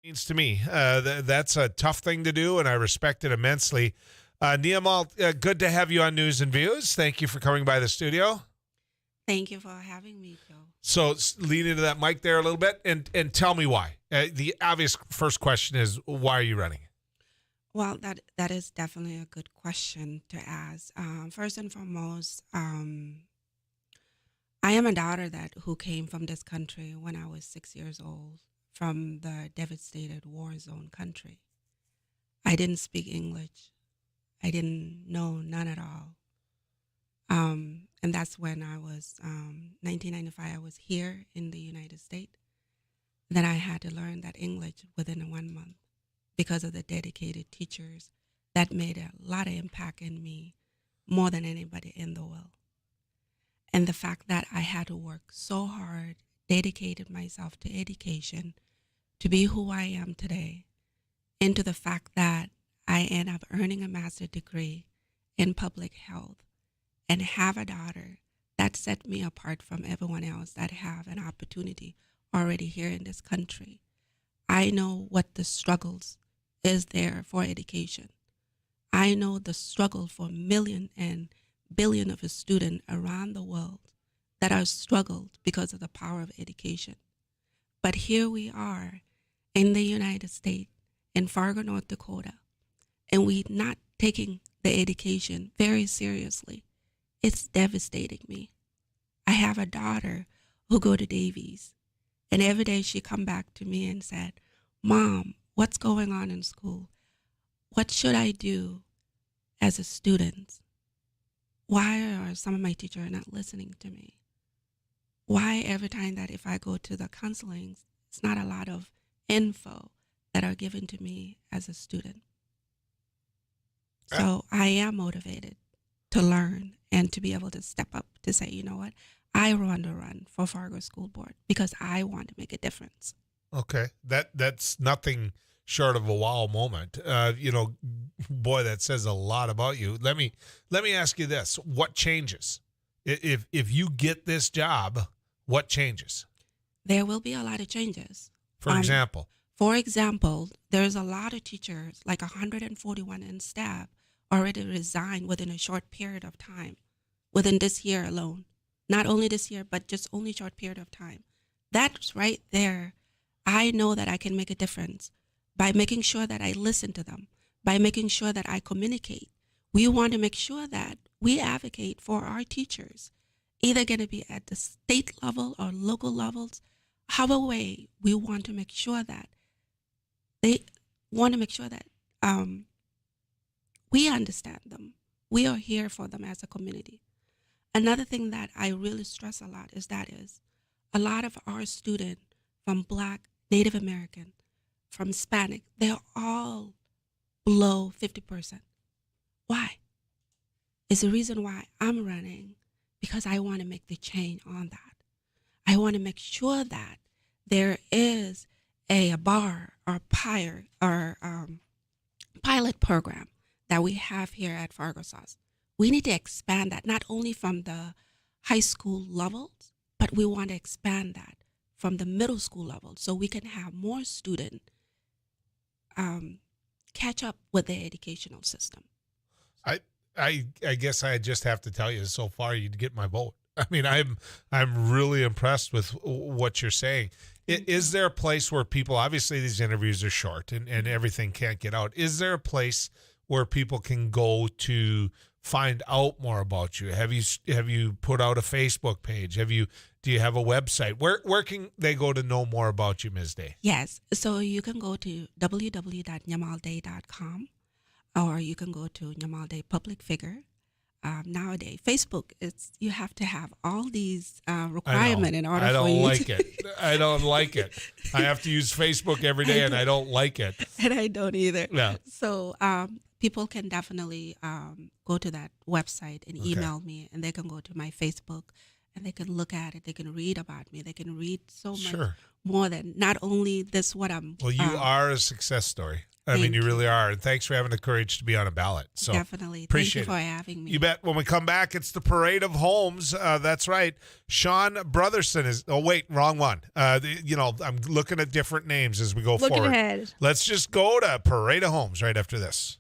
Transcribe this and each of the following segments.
Means to me. That's a tough thing to do, and I respect it immensely. Niamal, good to have you on News and Views. Thank you for coming by the studio. Thank you for having me, Joe. So lean into that mic there a little bit and tell me why. The obvious first question is, why are you running? Well, that is definitely a good question to ask. First and foremost, I am a daughter that who came from this country when I was 6 years old, from the devastated war zone country. I didn't speak English. I didn't know none at all. And that's when I was 1995. I was here in the United States. Then I had to learn that English within 1 month because of the dedicated teachers that made a lot of impact in me more than anybody in the world. And the fact that I had to work so hard, dedicated myself to education to be who I am today, into the fact that I end up earning a master's degree in public health and have a daughter, that set me apart from everyone else that have an opportunity already here in this country. I know what the struggles is there for education. I know the struggle for million and billion of students around the world that are struggled because of the power of education. But here we are in the United States, in Fargo, North Dakota, and we not taking the education very seriously. It's devastating me. I have a daughter who go to Davies, and every day she come back to me and said, "Mom, what's going on in school? What should I do as a student? Why are some of my teachers not listening to me? Why every time that if I go to the counseling, it's not a lot of info that are given to me as a student?" So I am motivated to learn and to be able to step up to say, you know what, I want to run for Fargo School Board because I want to make a difference. Okay, that's nothing short of a wow moment. Boy, that says a lot about you. Let me ask you this: what changes if you get this job? What changes? There will be a lot of changes. For example, there's a lot of teachers, like 141 in staff, already resigned within a short period of time, within this year alone. Not only this year, but just only short period of time. That's right there. I know that I can make a difference by making sure that I listen to them, by making sure that I communicate. We want to make sure that we advocate for our teachers, either going to be at the state level or local levels. However way, we want to make sure that they want to make sure that we understand them. We are here for them as a community. Another thing that I really stress a lot is a lot of our students from Black, Native American, from Hispanic, they're all below 50%. Why? It's the reason why I'm running, because I want to make the change on that. I want to make sure that there is a bar or pilot program that we have here at Fargo Sauce. We need to expand that, not only from the high school levels, but we want to expand that from the middle school level so we can have more students catch up with the educational system. I guess I just have to tell you, so far you'd get my vote. I mean, I'm really impressed with what you're saying. Is there a place where people, obviously these interviews are short and everything can't get out. Is there a place where people can go to find out more about you? Have you put out a Facebook page? Do you have a website? Where can they go to know more about you, Ms. Day? Yes. So you can go to www.nyamalday.com, or you can go to Nyamal Day Public Figure. Nowadays, Facebook, you have to have all these requirements in order for you. I don't like it. I have to use Facebook every day, and I don't like it. And I don't either. Yeah. So people can definitely go to that website and email me, and they can go to my Facebook, and they can look at it. They can read about me. They can read so much Sure. more than not only this what I'm. Well, you are a success story. I mean, Thank you really you. are. And thanks for having the courage to be on a ballot. So Definitely. Thank appreciate you for it. having me. You bet. When we come back, it's the Parade of Homes. That's right. Sean Brotherson is. Oh, wait, wrong one. I'm looking at different names as we go Looking forward. ahead. Let's just go to Parade of Homes right after this.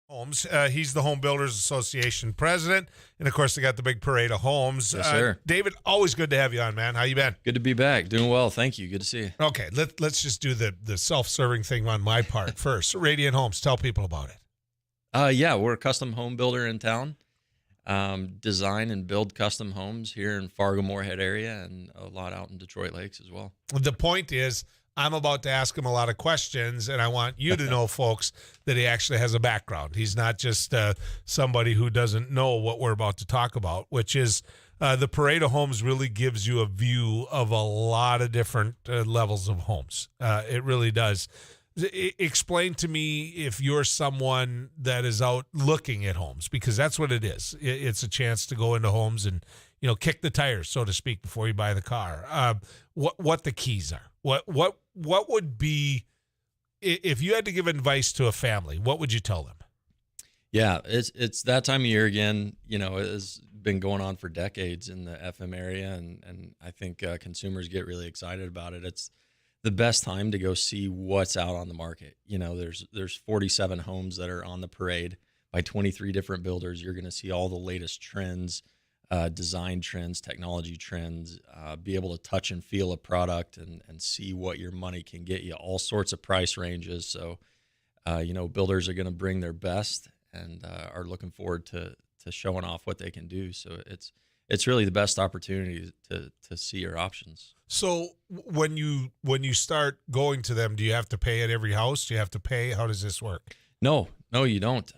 Homes. He's the Home Builders Association president, and of course, they got the big Parade of Homes. Yes, sir. David, always good to have you on, man. How you been? Good to be back. Doing well. Thank you. Good to see you. Okay, let's just do the self-serving thing on my part first. Radiant Homes, tell people about it. Yeah, we're a custom home builder in town. Design and build custom homes here in Fargo-Moorhead area and a lot out in Detroit Lakes as well. The point is, I'm about to ask him a lot of questions, and I want you to know, folks, that he actually has a background. He's not just somebody who doesn't know what we're about to talk about, which is the Parade of Homes really gives you a view of a lot of different levels of homes. It really does. Explain to me if you're someone that is out looking at homes, because that's what it is. It's a chance to go into homes and kick the tires, so to speak, before you buy the car. What the keys are? What would be, if you had to give advice to a family, what would you tell them? Yeah, it's that time of year again. It has been going on for decades in the FM area, and I think consumers get really excited about it. It's the best time to go see what's out on the market. There's 47 homes that are on the parade by 23 different builders. You're going to see all the latest trends, design trends, technology trends, be able to touch and feel a product and see what your money can get you, all sorts of price ranges. So, builders are going to bring their best and are looking forward to showing off what they can do. So it's really the best opportunity to see your options. So when you start going to them, do you have to pay at every house? Do you have to pay? How does this work? No, you don't.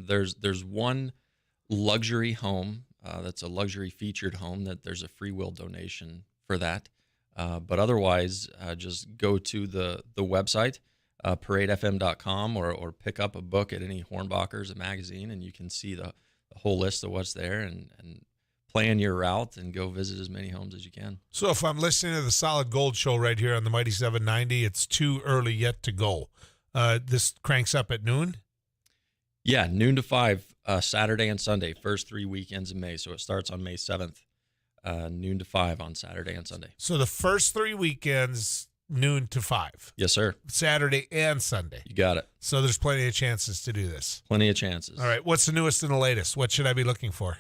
There's one luxury home that's a luxury featured home that there's a free will donation for that. But otherwise, just go to the website, paradefm.com, or pick up a book at any Hornbacher's, a magazine, and you can see the whole list of what's there and plan your route and go visit as many homes as you can. So if I'm listening to the Solid Gold Show right here on the Mighty 790, it's too early yet to go. This cranks up at noon? Yeah, noon to 5, Saturday and Sunday, first 3 weekends in May. So it starts on May 7th, noon to 5 on Saturday and Sunday. So the first 3 weekends, noon to 5. Yes, sir. Saturday and Sunday. You got it. So there's plenty of chances to do this. Plenty of chances. All right. What's the newest and the latest? What should I be looking for?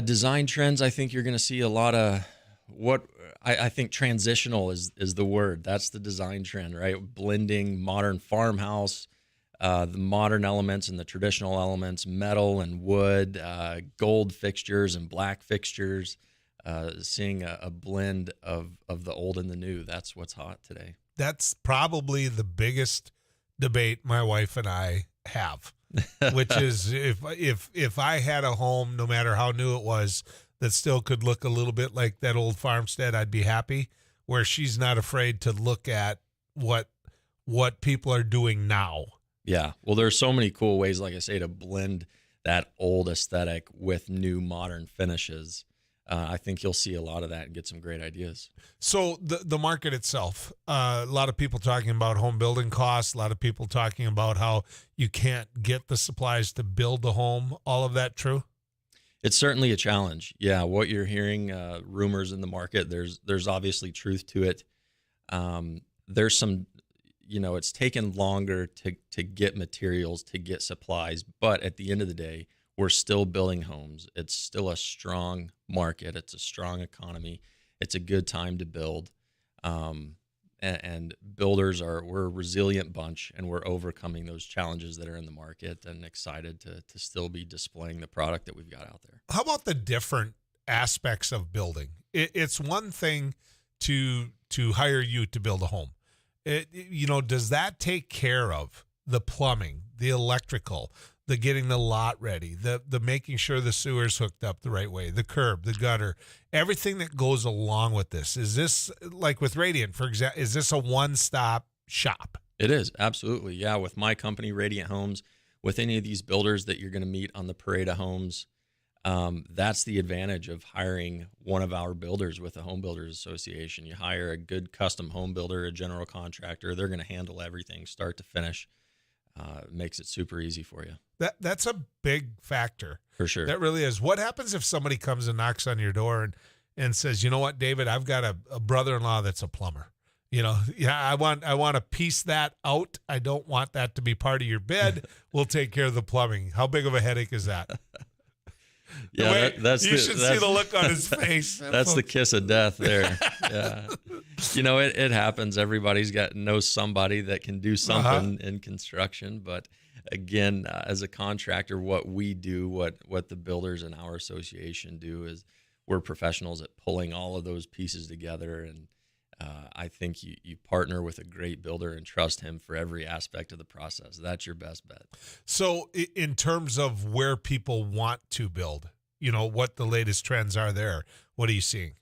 Design trends, I think you're going to see a lot of what I think transitional is the word. That's the design trend, right? Blending modern farmhouse, the modern elements and the traditional elements, metal and wood, gold fixtures and black fixtures, seeing a blend of the old and the new. That's what's hot today. That's probably the biggest debate my wife and I have. Which is if I had a home, no matter how new it was, that still could look a little bit like that old farmstead, I'd be happy. Where she's not afraid to look at what people are doing now. Yeah, well, there's so many cool ways, like I say, to blend that old aesthetic with new modern finishes. I think you'll see a lot of that and get some great ideas. So the market itself, a lot of people talking about home building costs, a lot of people talking about how you can't get the supplies to build the home. All of that true? It's certainly a challenge. Yeah, what you're hearing, rumors in the market, there's obviously truth to it. There's some, it's taken longer to get materials, to get supplies, but at the end of the day, we're still building homes. It's still a strong market. It's a strong economy. It's a good time to build. And builders we're a resilient bunch, and we're overcoming those challenges that are in the market and excited to still be displaying the product that we've got out there. How about the different aspects of building? It's one thing to hire you to build a home. Does that take care of the plumbing, the electrical, the getting the lot ready, the making sure the sewer's hooked up the right way, the curb, the gutter, everything that goes along with this? Is this, like with Radiant, for example, is this a one-stop shop? It is, absolutely. Yeah, with my company, Radiant Homes, with any of these builders that you're going to meet on the Parade of Homes, that's the advantage of hiring one of our builders with the Home Builders Association. You hire a good custom home builder, a general contractor. They're going to handle everything start to finish. It makes it super easy for you. That's a big factor. For sure. That really is. What happens if somebody comes and knocks on your door and says, you know what, David, I've got a brother-in-law that's a plumber. I want to piece that out. I don't want that to be part of your bed. We'll take care of the plumbing. How big of a headache is that? Yeah, you should see the look on his face. That's the kiss of death there. Yeah. It happens. Everybody's knows somebody that can do something in construction. But again, as a contractor, what we do, what the builders in our association do is we're professionals at pulling all of those pieces together. And I think you partner with a great builder and trust him for every aspect of the process. That's your best bet. So in terms of where people want to build, what the latest trends are there, what are you seeing?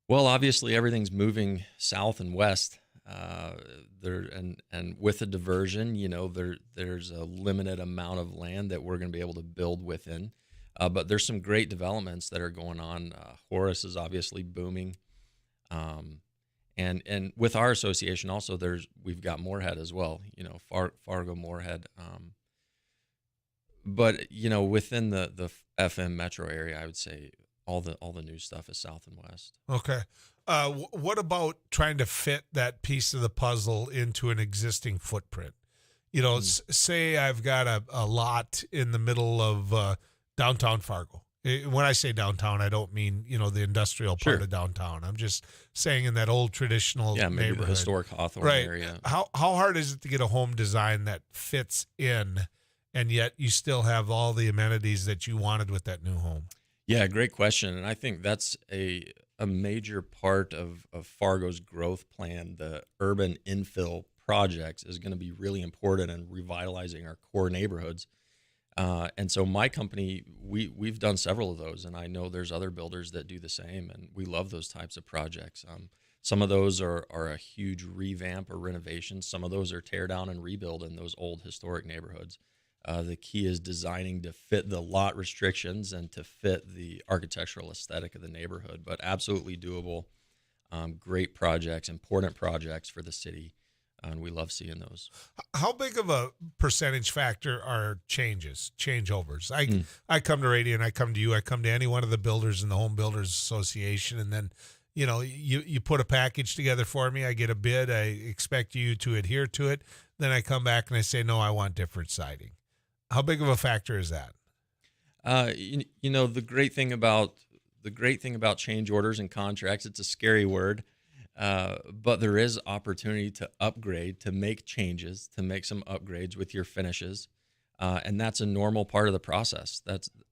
Well, obviously everything's moving south and west. And with a diversion, there's a limited amount of land that we're going to be able to build within. But there's some great developments that are going on. Horace is obviously booming. And with our association also, we've got Moorhead as well, Fargo-Moorhead. But within the FM metro area, I would say all the new stuff is south and west. Okay. What about trying to fit that piece of the puzzle into an existing footprint? You know, say I've got a lot in the middle of downtown Fargo. When I say downtown, I don't mean, the industrial part Sure. of downtown. I'm just saying in that old traditional Yeah, maybe the neighborhood. historic Hawthorne Right. area. How hard is it to get a home design that fits in, and yet you still have all the amenities that you wanted with that new home? Yeah, great question. And I think that's a major part of Fargo's growth plan. The urban infill projects is going to be really important in revitalizing our core neighborhoods. And so my company, we've done several of those, and I know there's other builders that do the same, and we love those types of projects. Some of those are a huge revamp or renovation. Some of those are tear down and rebuild in those old historic neighborhoods. The key is designing to fit the lot restrictions and to fit the architectural aesthetic of the neighborhood, but absolutely doable. Great projects, important projects for the city, and we love seeing those. How big of a percentage factor are changeovers? I come to Radiant, I come to you, I come to any one of the builders in the Home Builders Association, and then you put a package together for me. I get a bid. I expect you to adhere to it. Then I come back and I say, no, I want different siding. How big of a factor is that? The great thing about change orders and contracts, it's a scary word, but there is opportunity to upgrade, to make changes, to make some upgrades with your finishes, and that's a normal part of the process.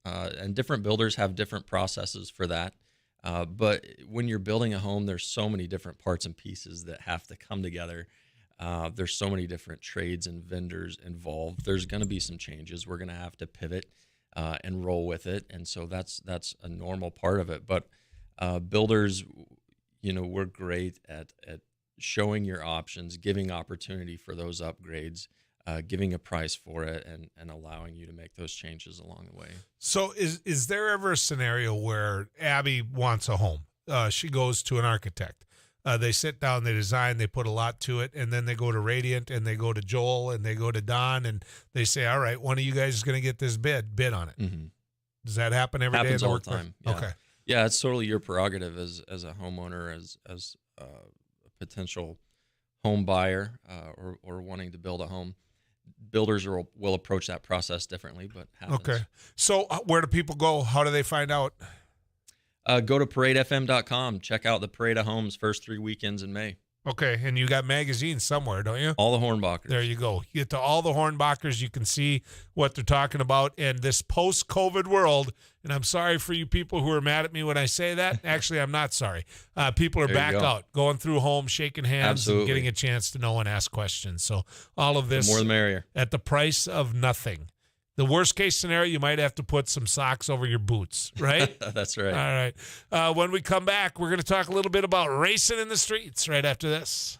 And different builders have different processes for that. But when you're building a home, there's so many different parts and pieces that have to come together. There's so many different trades and vendors involved. There's going to be some changes. We're going to have to pivot and roll with it, and so that's a normal part of it. But builders, we're great at showing your options, giving opportunity for those upgrades, giving a price for it, and allowing you to make those changes along the way. So is there ever a scenario where Abby wants a home? She goes to an architect. They sit down, they design, they put a lot to it, and then they go to Radiant, and they go to Joel, and they go to Don, and they say, all right, one of you guys is going to get this bid on it. Mm-hmm. Does that happen every day? Happens in the all the workplace? time. Yeah. Okay. Yeah, it's totally your prerogative as a homeowner, as a potential home buyer, or wanting to build a home. Builders will approach that process differently, but happens. Okay. So where do people go? How do they find out? Go to paradefm.com. Check out the Parade of Homes first 3 weekends in May. Okay, and you got magazines somewhere, don't you? All the Hornbachers. There you go. You get to all the Hornbachers. You can see what they're talking about in this post-COVID world. And I'm sorry for you people who are mad at me when I say that. Actually, I'm not sorry. People are There you back go. out, going through homes, shaking hands, Absolutely. and getting a chance to know and ask questions. So all of this The more the merrier. at the price of nothing. The worst case scenario, you might have to put some socks over your boots, right? That's right. All right. When we come back, we're going to talk a little bit about racing in the streets right after this.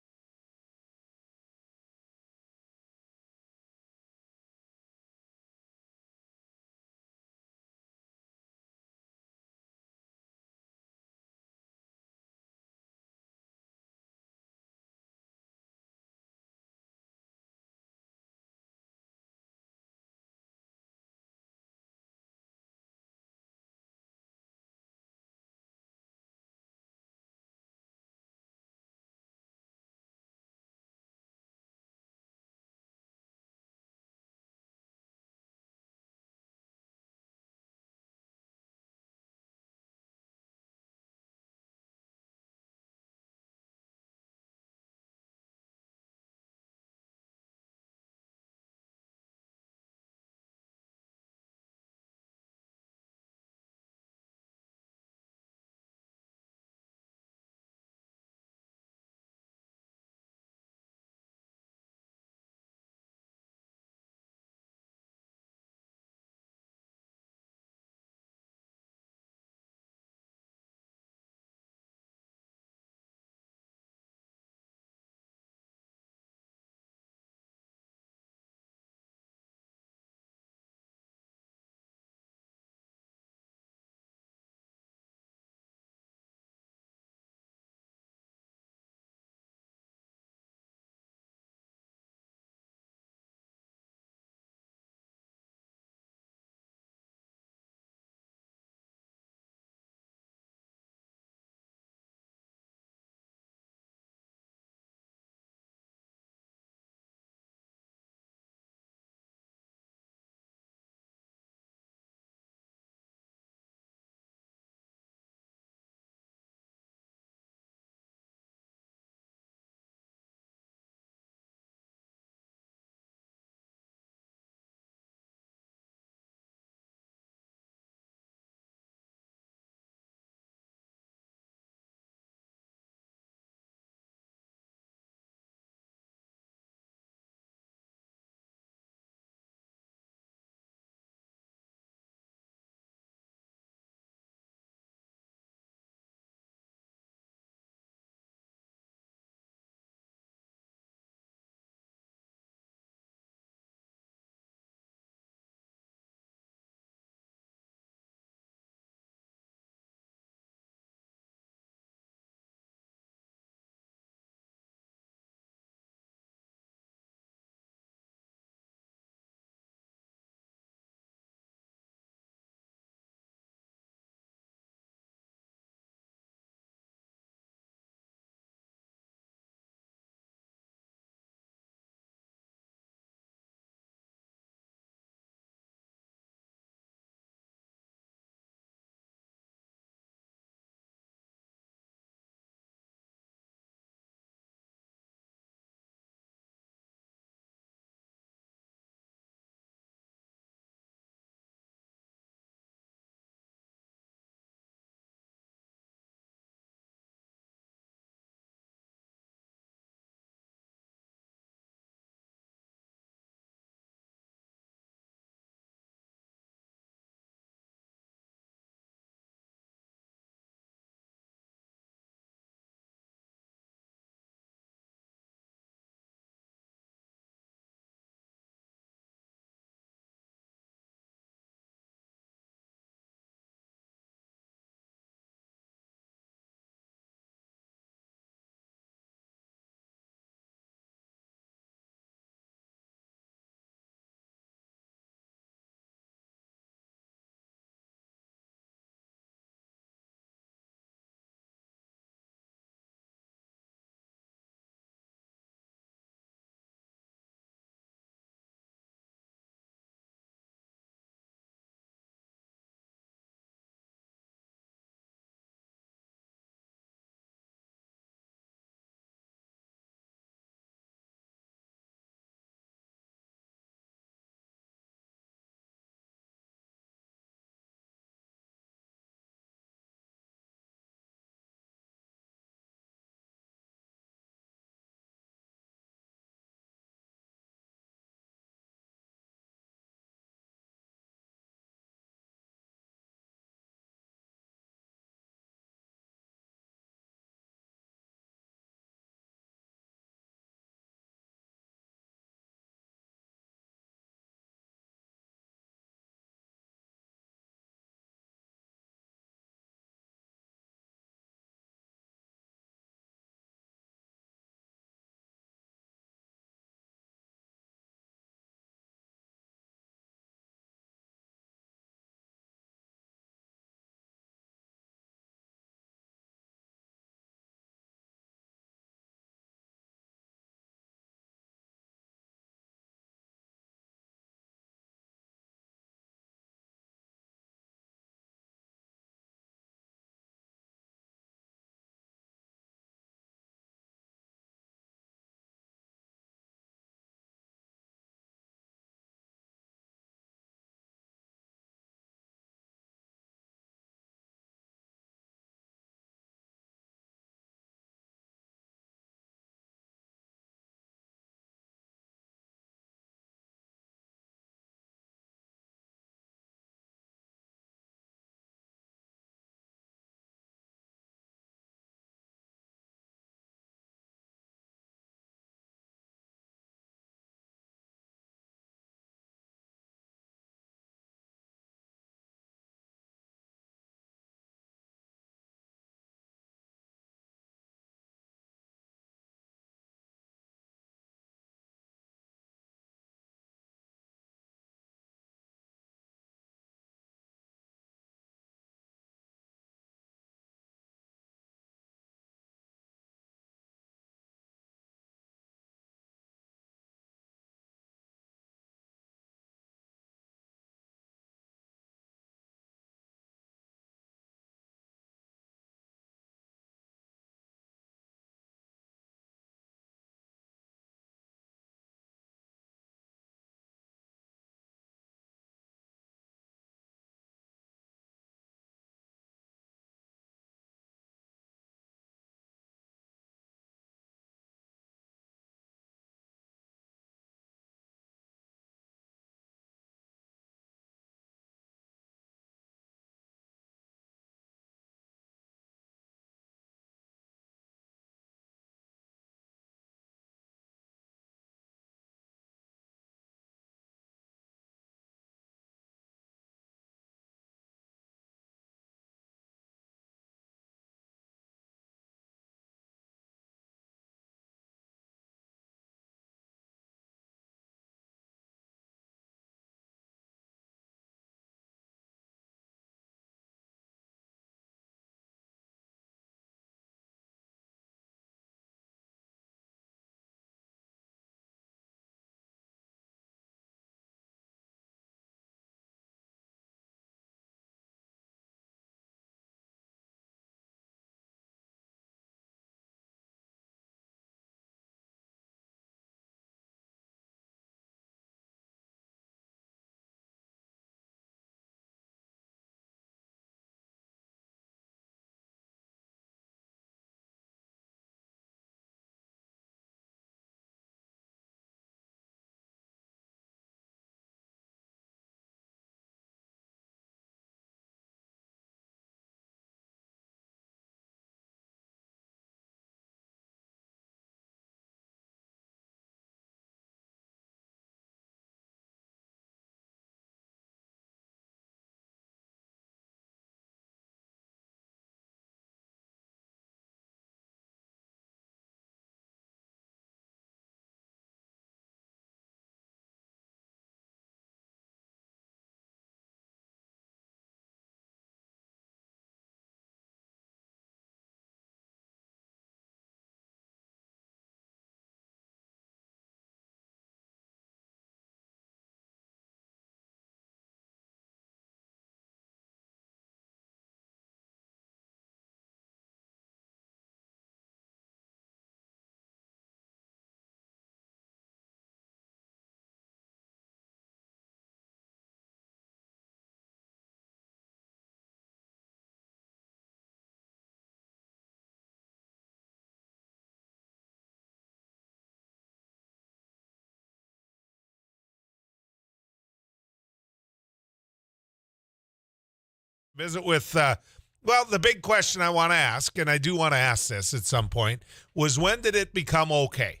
Visit with, well, the big question I want to ask, and I do want to ask this at some point, was when did it become okay?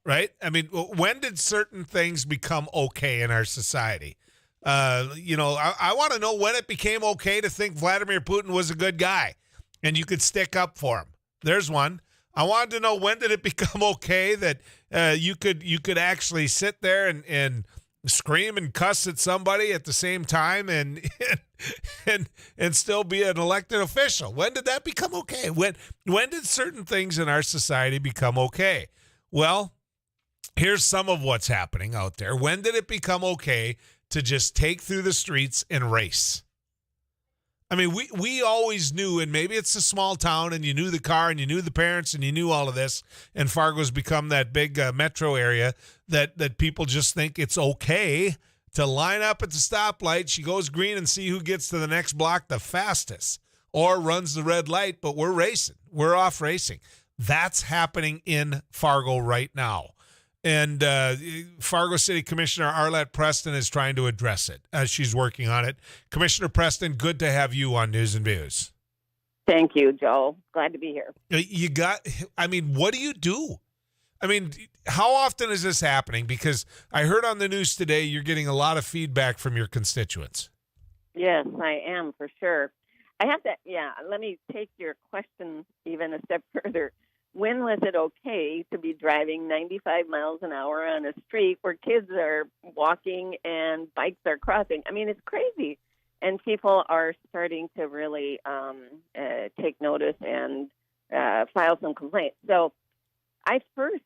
Right? I mean, when did certain things become okay in our society? I want to know when it became okay to think Vladimir Putin was a good guy and you could stick up for him. There's one. I wanted to know when did it become okay that you could actually sit there and scream and cuss at somebody at the same time and still be an elected official. When did that become okay? When did certain things in our society become okay? Well, here's some of what's happening out there. When did it become okay to just take through the streets and race? I mean, we always knew, and maybe it's a small town and you knew the car and you knew the parents and you knew all of this, and Fargo's become that big metro area that people just think it's okay to line up at the stoplight. She goes green and see who gets to the next block the fastest or runs the red light, but we're racing. We're off racing. That's happening in Fargo right now. And Fargo City Commissioner Arlette Preston is trying to address it as she's working on it. Commissioner Preston, good to have you on News and Views. Thank you, Joe. Glad to be here. What do you do? I mean, how often is this happening? Because I heard on the news today you're getting a lot of feedback from your constituents. Yes, I am, for sure. I have to, let me take your question even a step further. When was it okay to be driving 95 miles an hour on a street where kids are walking and bikes are crossing? I mean, it's crazy. And people are starting to really take notice and file some complaints. So I first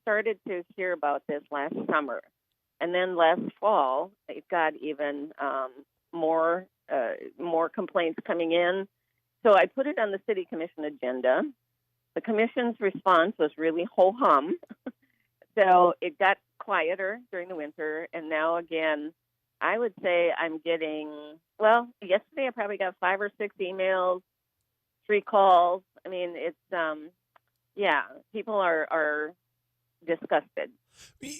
started to hear about this last summer. And then last fall, it got even more complaints coming in. So I put it on the city commission agenda. The commission's response was really ho-hum. So it got quieter during the winter. And now, again, I would say I'm getting, yesterday I probably got 5 or 6 emails, 3 calls. I mean, it's, people are disgusted.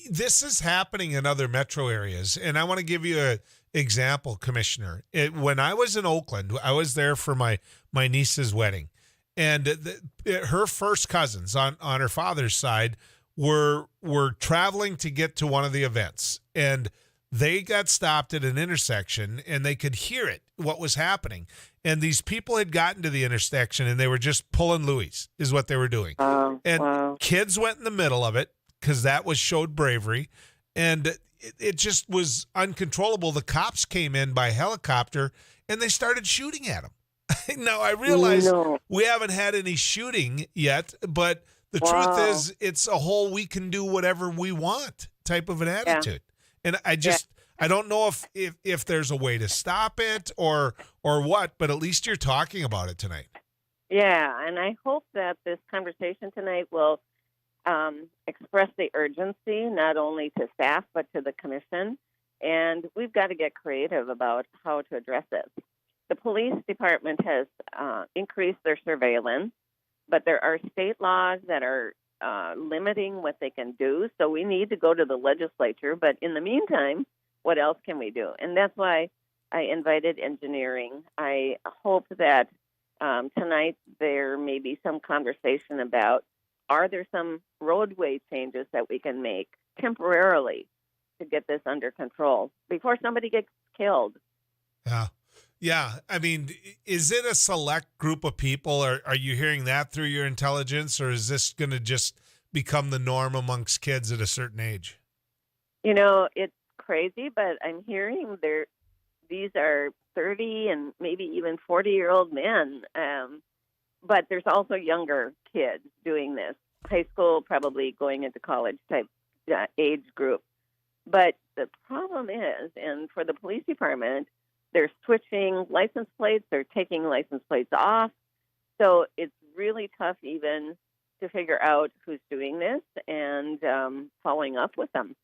This is happening in other metro areas. And I want to give you an example, Commissioner. When I was in Oakland, I was there for my niece's wedding. And her first cousins on her father's side were traveling to get to one of the events. And they got stopped at an intersection and they could hear it, what was happening. And these people had gotten to the intersection and they were just pulling Louis is what they were doing. Kids went in the middle of it because that showed bravery. And it just was uncontrollable. The cops came in by helicopter and they started shooting at them. Now, I realize we haven't had any shooting yet, but the truth is it's a whole we can do whatever we want type of an attitude. And I don't know if there's a way to stop it or what, but at least you're talking about it tonight. Yeah, and I hope that this conversation tonight will express the urgency not only to staff but to the commission. And we've got to get creative about how to address this. The police department has increased their surveillance, but there are state laws that are limiting what they can do. So we need to go to the legislature. But in the meantime, what else can we do? And that's why I invited engineering. I hope that tonight there may be some conversation about, are there some roadway changes that we can make temporarily to get this under control before somebody gets killed? Yeah. I mean, is it a select group of people? Or are you hearing that through your intelligence, or is this going to just become the norm amongst kids at a certain age? You know, it's crazy, but I'm hearing these are 30 and maybe even 40-year-old men. But there's also younger kids doing this, high school, probably going into college type age group. But the problem is, and for the police department, they're switching license plates. They're taking license plates off. So it's really tough even to figure out who's doing this and following up with them.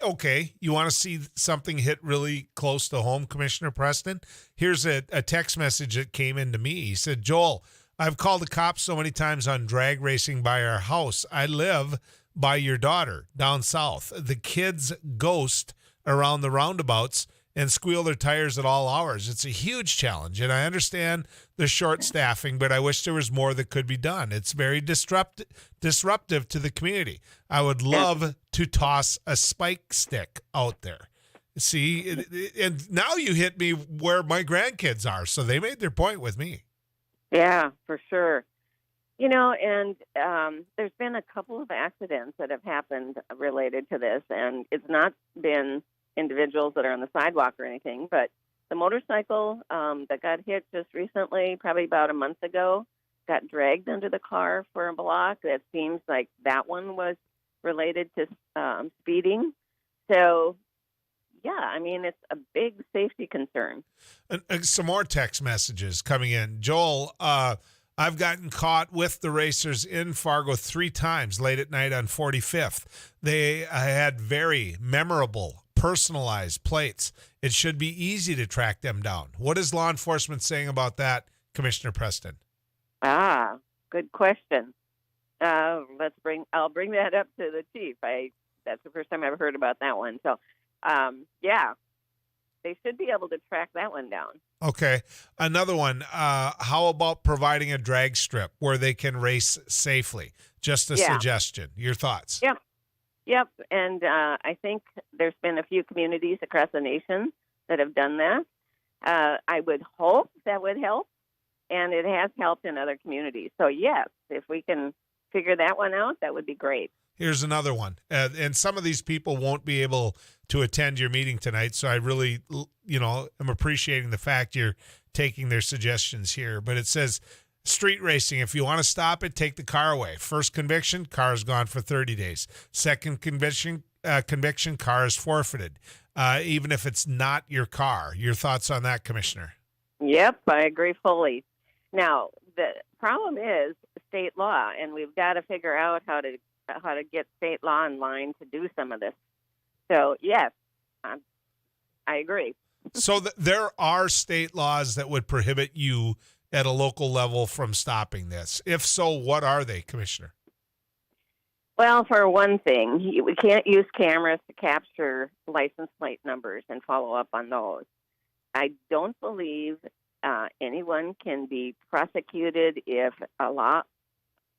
Okay. You want to see something hit really close to home, Commissioner Preston? Here's a text message that came into me. He said, Joel, I've called the cops so many times on drag racing by our house. I live by your daughter down south. The kids ghost around the roundabouts and squeal their tires at all hours. It's a huge challenge, and I understand the short staffing, but I wish there was more that could be done. It's very disruptive to the community. I would love to toss a spike stick out there. See, and now you hit me where my grandkids are, so they made their point with me. Yeah, for sure. And there's been a couple of accidents that have happened related to this, and it's not been individuals that are on the sidewalk or anything, but the motorcycle that got hit just recently, probably about a month ago, got dragged under the car for a block. It seems like that one was related to speeding. So, yeah, I mean, it's a big safety concern. And some more text messages coming in. Joel, I've gotten caught with the racers in Fargo 3 times late at night on 45th. They had very memorable, personalized plates. It should be easy to track them down. What is law enforcement saying about that, Commissioner Preston? Good question. I'll bring that up to the chief. That's the first time I've heard about that one. So, yeah, they should be able to track that one down. Okay. Another one, how about providing a drag strip where they can race safely? Just a suggestion. Your thoughts? Yep. And I think there's been a few communities across the nation that have done that. I would hope that would help, and it has helped in other communities. So, yes, if we can figure that one out, that would be great. Here's another one. And some of these people won't be able to attend your meeting tonight, so I really, am appreciating the fact you're taking their suggestions here. But it says, street racing, if you want to stop it, take the car away. First conviction, car is gone for 30 days. Second conviction, car is forfeited, even if it's not your car. Your thoughts on that, Commissioner? Yep, I agree fully. Now, the problem is state law, and we've got to figure out how to get state law in line to do some of this. So, yes, I agree. So there are state laws that would prohibit you at a local level from stopping this. If so, what are they, Commissioner? Well, for one thing, we can't use cameras to capture license plate numbers and follow up on those. I don't believe anyone can be prosecuted if a law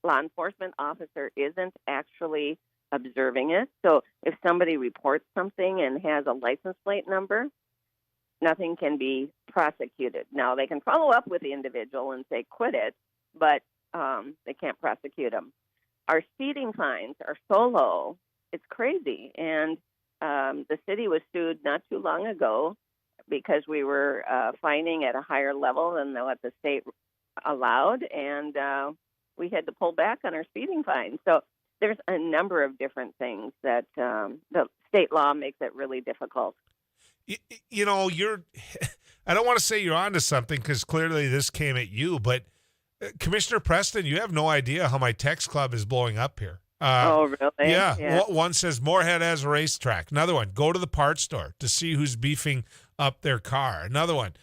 enforcement officer isn't actually observing it. So if somebody reports something and has a license plate number, nothing can be prosecuted. Now, they can follow up with the individual and say, quit it, but they can't prosecute them. Our speeding fines are so low, it's crazy. And the city was sued not too long ago because we were fining at a higher level than what the state allowed, and we had to pull back on our speeding fines. So there's a number of different things that the state law makes it really difficult. I don't want to say you're onto something because clearly this came at you, but Commissioner Preston, you have no idea how my text club is blowing up here. Oh, really? Yeah. One says Moorhead has a racetrack. Another one, go to the parts store to see who's beefing up their car. Another one,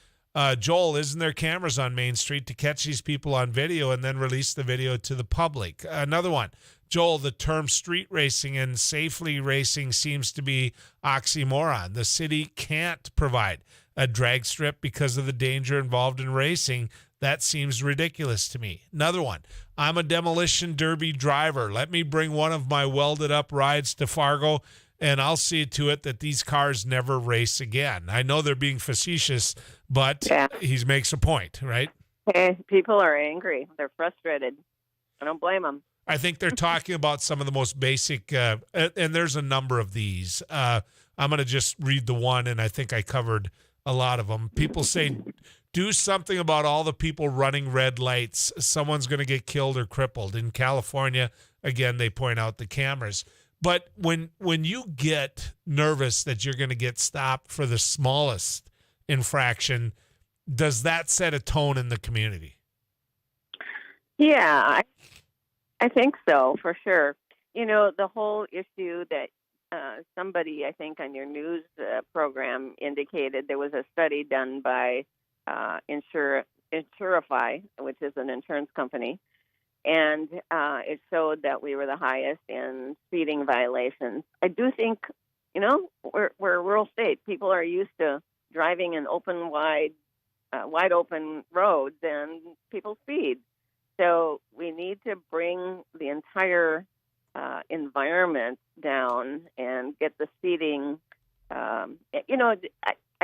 Joel, isn't there cameras on Main Street to catch these people on video and then release the video to the public? Another one, Joel, the term street racing and safely racing seems to be oxymoron. The city can't provide a drag strip because of the danger involved in racing. That seems ridiculous to me. Another one, I'm a demolition derby driver. Let me bring one of my welded up rides to Fargo, and I'll see to it that these cars never race again. I know they're being facetious, but he makes a point, right? Hey, people are angry. They're frustrated. I don't blame them. I think they're talking about some of the most basic, and there's a number of these. I'm going to just read the one, and I think I covered a lot of them. People say, do something about all the people running red lights. Someone's going to get killed or crippled. In California, again, they point out the cameras. But when you get nervous that you're going to get stopped for the smallest infraction, does that set a tone in the community? Yeah, I think so, for sure. The whole issue that somebody, I think, on your news program indicated, there was a study done by Insurify, which is an insurance company, and it showed that we were the highest in speeding violations. I do think, we're a rural state. People are used to driving an wide open road, then people speed. So we need to bring the entire environment down and get the speeding. I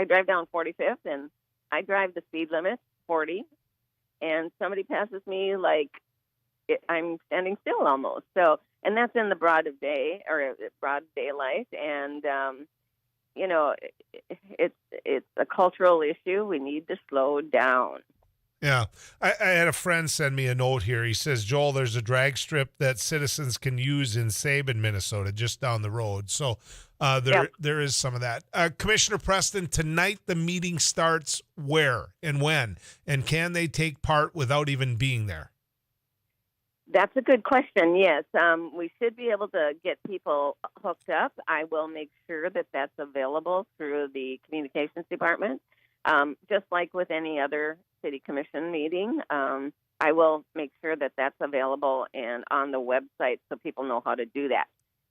drive down 45th, and I drive the speed limit 40, and somebody passes me like I'm standing still almost. So, and that's in the broad of day or broad daylight, and it's a cultural issue. We need to slow down. Yeah. I had a friend send me a note here. He says, Joel, there's a drag strip that citizens can use in Sabin, Minnesota, just down the road. So there is some of that. Commissioner Preston, tonight the meeting starts where and when? And can they take part without even being there? That's a good question. Yes, we should be able to get people hooked up. I will make sure that that's available through the communications department. Just like with any other city commission meeting, I will make sure that that's available and on the website so people know how to do that.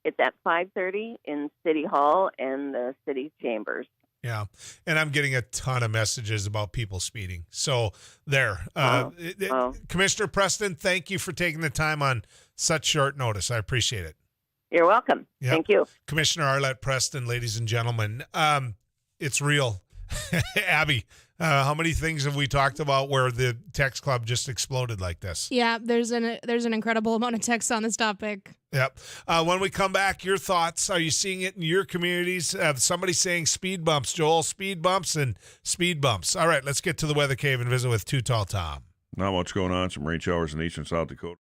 It's at 5:30 in City Hall and the city chambers. Yeah, and I'm getting a ton of messages about people speeding. So there. Commissioner Preston, thank you for taking the time on such short notice. I appreciate it. You're welcome. Yep. Thank you. Commissioner Arlette Preston, ladies and gentlemen. It's real. Abby, how many things have we talked about where the text club just exploded like this? Yeah, there's an incredible amount of text on this topic. Yep. When we come back, your thoughts. Are you seeing it in your communities? Somebody saying speed bumps, Joel, speed bumps and speed bumps. All right, let's get to the Weather Cave and visit with Too Tall Tom. Not much going on. Some rain showers in eastern South Dakota.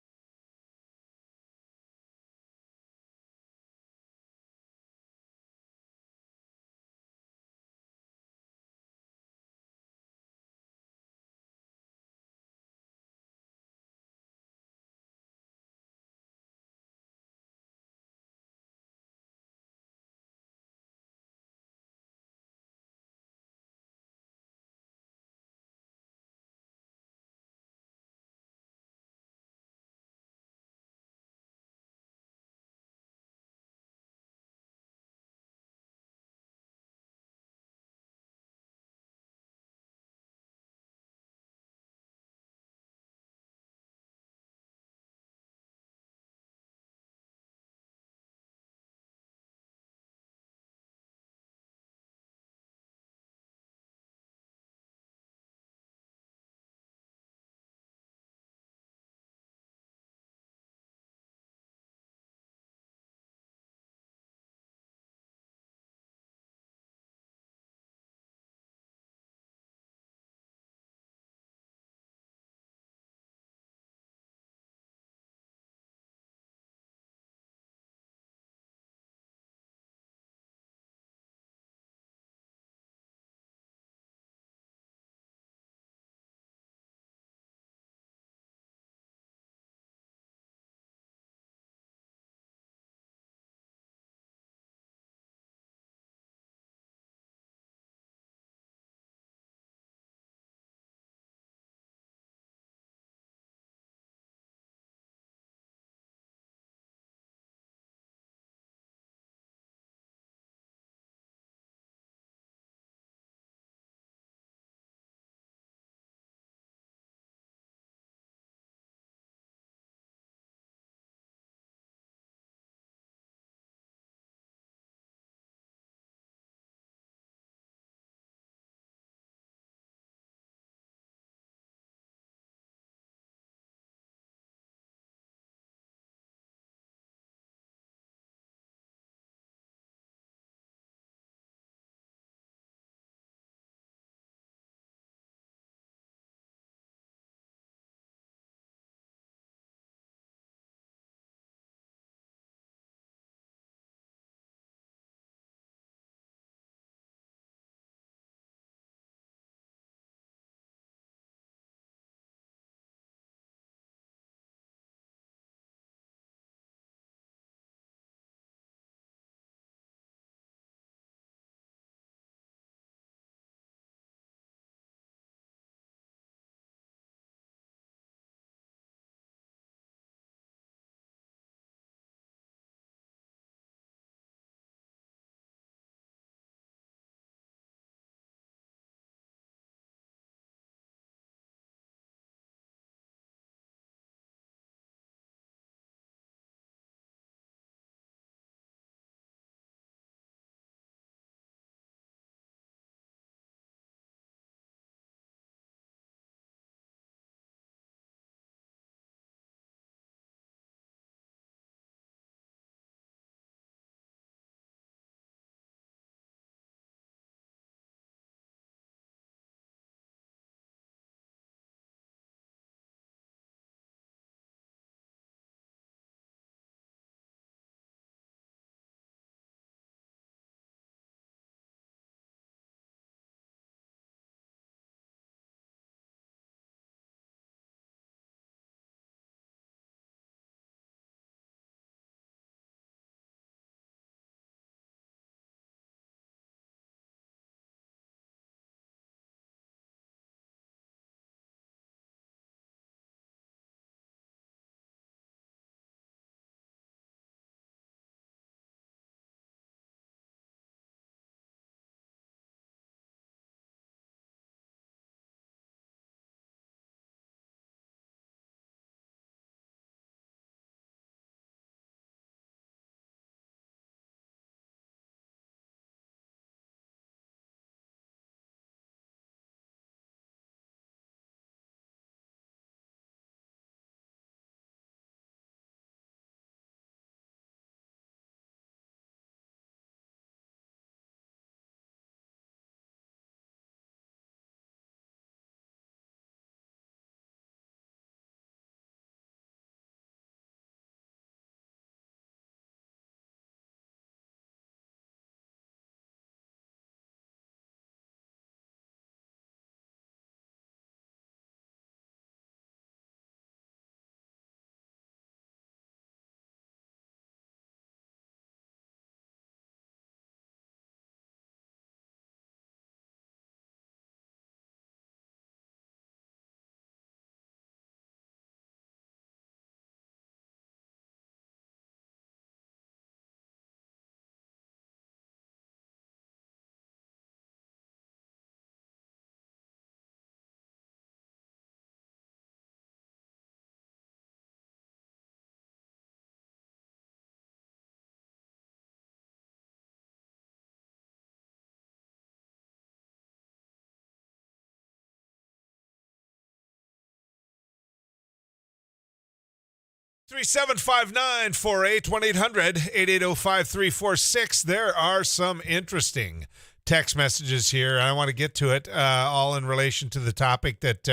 375948 1-800-880-5346. There are some interesting text messages here. I want to get to it, all in relation to the topic that,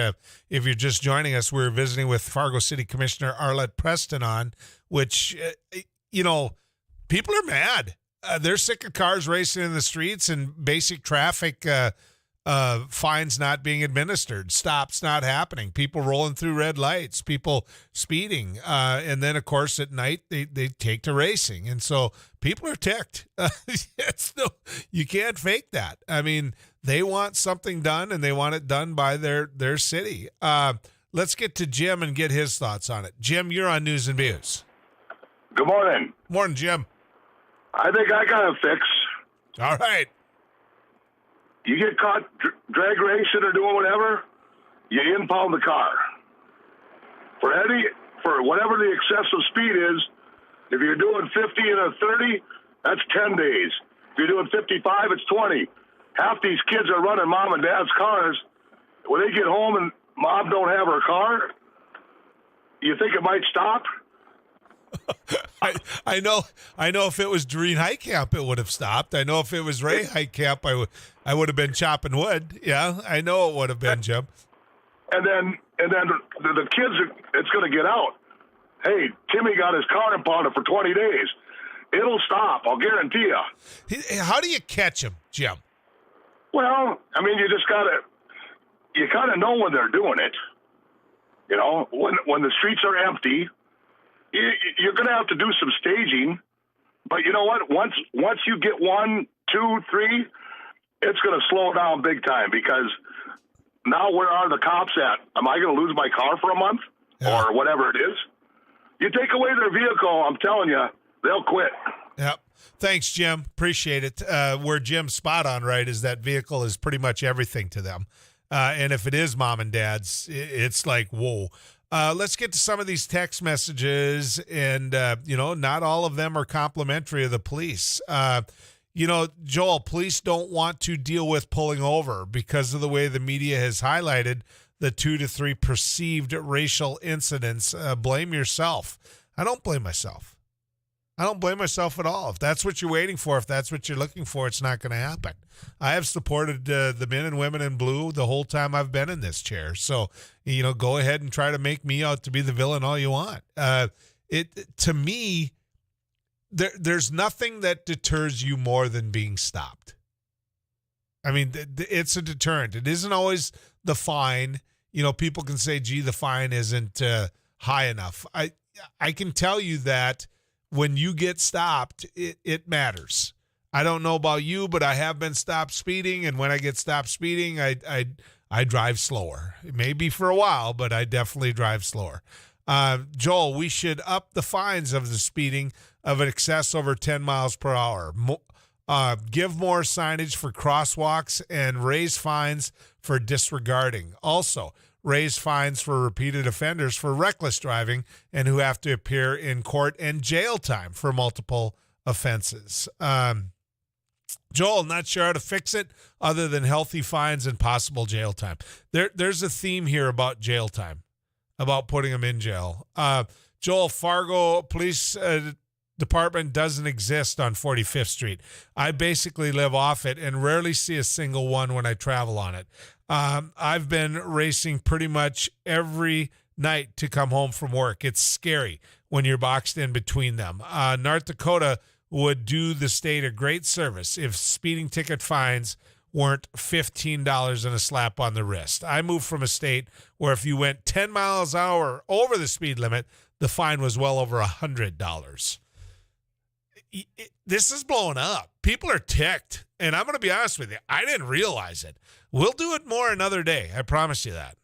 if you're just joining us, we're visiting with Fargo City Commissioner Arlette Preston on, which, people are mad. They're sick of cars racing in the streets and basic traffic fines not being administered, stops not happening, people rolling through red lights, people speeding. And then, of course, at night, they take to racing. And so people are ticked. You can't fake that. I mean, they want something done, and they want it done by their city. Let's get to Jim and get his thoughts on it. Jim, you're on News and Views. Good morning. Morning, Jim. I think I got a fix. All right. You get caught drag racing or doing whatever, you impound the car. For whatever the excessive speed is, if you're doing 50 and a 30, that's 10 days. If you're doing 55, it's 20. Half these kids are running mom and dad's cars. When they get home and mom don't have her car, you think it might stop? I know if it was Doreen Heitkamp, it would have stopped. I know if it was Ray Heitkamp, I would have been chopping wood. Yeah, I know it would have been, Jim. And then the kids, it's going to get out. Hey, Timmy got his car impounded for 20 days. It'll stop, I'll guarantee you. How do you catch him, Jim? Well, I mean, you kind of know when they're doing it. You know, when the streets are empty, you're going to have to do some staging, but you know what? Once you get 1, 2, 3, it's going to slow down big time, because now where are the cops at? Am I going to lose my car for a month or whatever it is? You take away their vehicle, I'm telling you, they'll quit. Yep. Thanks, Jim. Appreciate it. Where Jim's spot on, right, is that vehicle is pretty much everything to them. And if it is mom and dad's, it's like, whoa. Let's get to some of these text messages, and, not all of them are complimentary of the police. Joel, police don't want to deal with pulling over because of the way the media has highlighted the 2 to 3 perceived racial incidents. Blame yourself. I don't blame myself. I don't blame myself at all. If that's what you're waiting for, if that's what you're looking for, it's not going to happen. I have supported the men and women in blue the whole time I've been in this chair. So, go ahead and try to make me out to be the villain all you want. To me, there's nothing that deters you more than being stopped. I mean, it's a deterrent. It isn't always the fine. People can say, gee, the fine isn't high enough. I can tell you that when you get stopped, it matters. I don't know about you, but I have been stopped speeding, and when I get stopped speeding, I drive slower. It may be for a while, but I definitely drive slower. Joel, we should up the fines of the speeding of an excess over 10 miles per hour. Give more signage for crosswalks and raise fines for disregarding. Also, raise fines for repeated offenders for reckless driving and who have to appear in court, and jail time for multiple offenses. Joel, not sure how to fix it other than healthy fines and possible jail time. There's a theme here about jail time, about putting them in jail. Joel, Fargo Police Department doesn't exist on 45th Street. I basically live off it and rarely see a single one when I travel on it. I've been racing pretty much every night to come home from work. It's scary when you're boxed in between them. North Dakota would do the state a great service if speeding ticket fines weren't $15 and a slap on the wrist. I moved from a state where if you went 10 miles an hour over the speed limit, the fine was well over $100. This is blowing up. People are ticked. And I'm going to be honest with you, I didn't realize it. We'll do it more another day. I promise you that.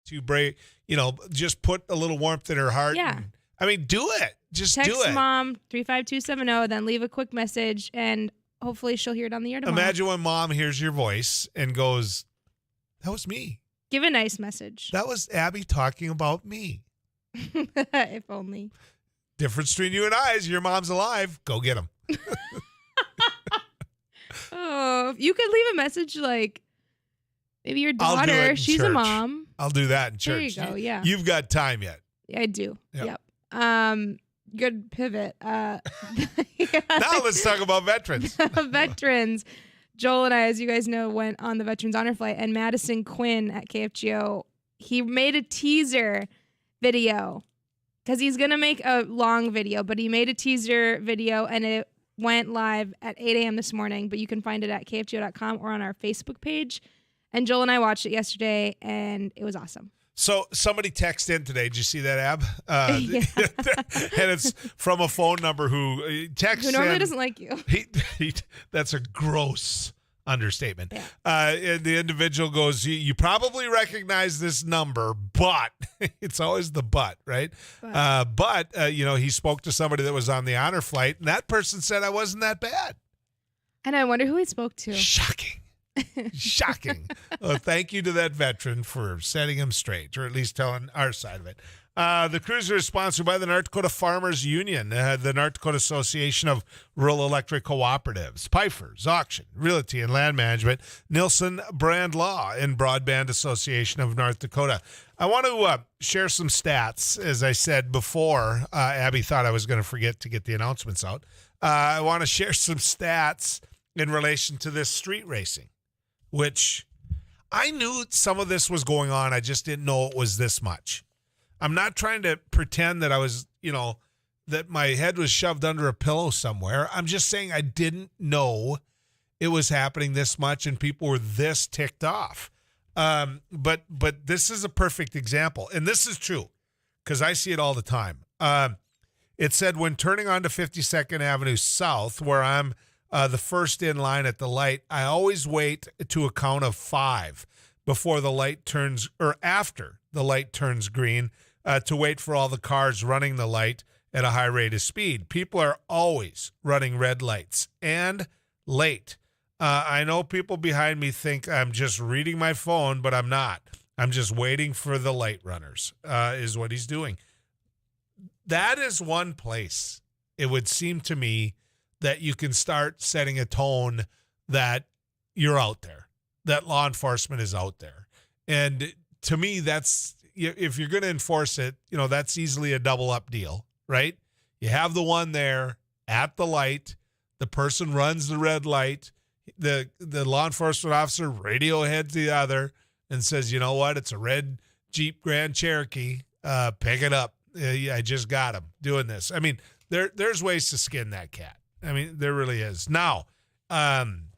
to break, just put a little warmth in her heart. Yeah. I mean, do it. Just Text do it. mom 35270, then leave a quick message, and hopefully she'll hear it on the air tomorrow. Imagine when mom hears your voice and goes, that was me. Give a nice message. That was Abby talking about me. If only. Difference between you and I is your mom's alive. Go get him. Oh, you could leave a message like maybe your I'll do it daughter. in She's a church. mom. I'll do that in church. There you go. Yeah. You've got time yet. I do. Yep. Yep. Good pivot. Now let's talk about veterans. Veterans. Joel and I, as you guys know, went on the Veterans Honor Flight, and Madison Quinn at KFGO, he made a teaser video because he's going to make a long video, but he made a teaser video, and it went live at 8 a.m. this morning, but you can find it at kfgo.com or on our Facebook page. And Joel and I watched it yesterday, and it was awesome. So somebody texted in today. Did you see that, Ab? Yeah. And it's from a phone number who texts Who normally in. doesn't like you. That's a gross understatement. Yeah. And the individual goes, you probably recognize this number, but it's always the but, right? But he spoke to somebody that was on the honor flight, and that person said I wasn't that bad. And I wonder who he spoke to. Shocking. Shocking. Well, thank you to that veteran for setting him straight, or at least telling our side of it. The cruiser is sponsored by the North Dakota Farmers Union, the North Dakota Association of Rural Electric Cooperatives, Pfeiffer's Auction, Realty and Land Management, Nilson Brand Law, and Broadband Association of North Dakota. I want to share some stats. As I said before, Abby thought I was going to forget to get the announcements out. I want to share some stats in relation to this street racing, which I knew some of this was going on. I just didn't know it was this much. I'm not trying to pretend that I was, that my head was shoved under a pillow somewhere. I'm just saying I didn't know it was happening this much and people were this ticked off. But this is a perfect example. And this is true because I see it all the time. It said when turning onto 52nd Avenue South, where I'm the first in line at the light, I always wait to a count of 5 before the light turns, or after the light turns green, to wait for all the cars running the light at a high rate of speed. People are always running red lights and late. I know people behind me think I'm just reading my phone, but I'm not. I'm just waiting for the light runners, is what he's doing. That is one place, it would seem to me, that you can start setting a tone that you're out there, that law enforcement is out there. And to me, that's, if you're going to enforce it, that's easily a double up deal, right? You have the one there at the light, the person runs the red light, the law enforcement officer radio heads the other and says, you know what, it's a red Jeep Grand Cherokee, pick it up. I just got him doing this. I mean, there's ways to skin that cat. I mean, there really is. Now, I'm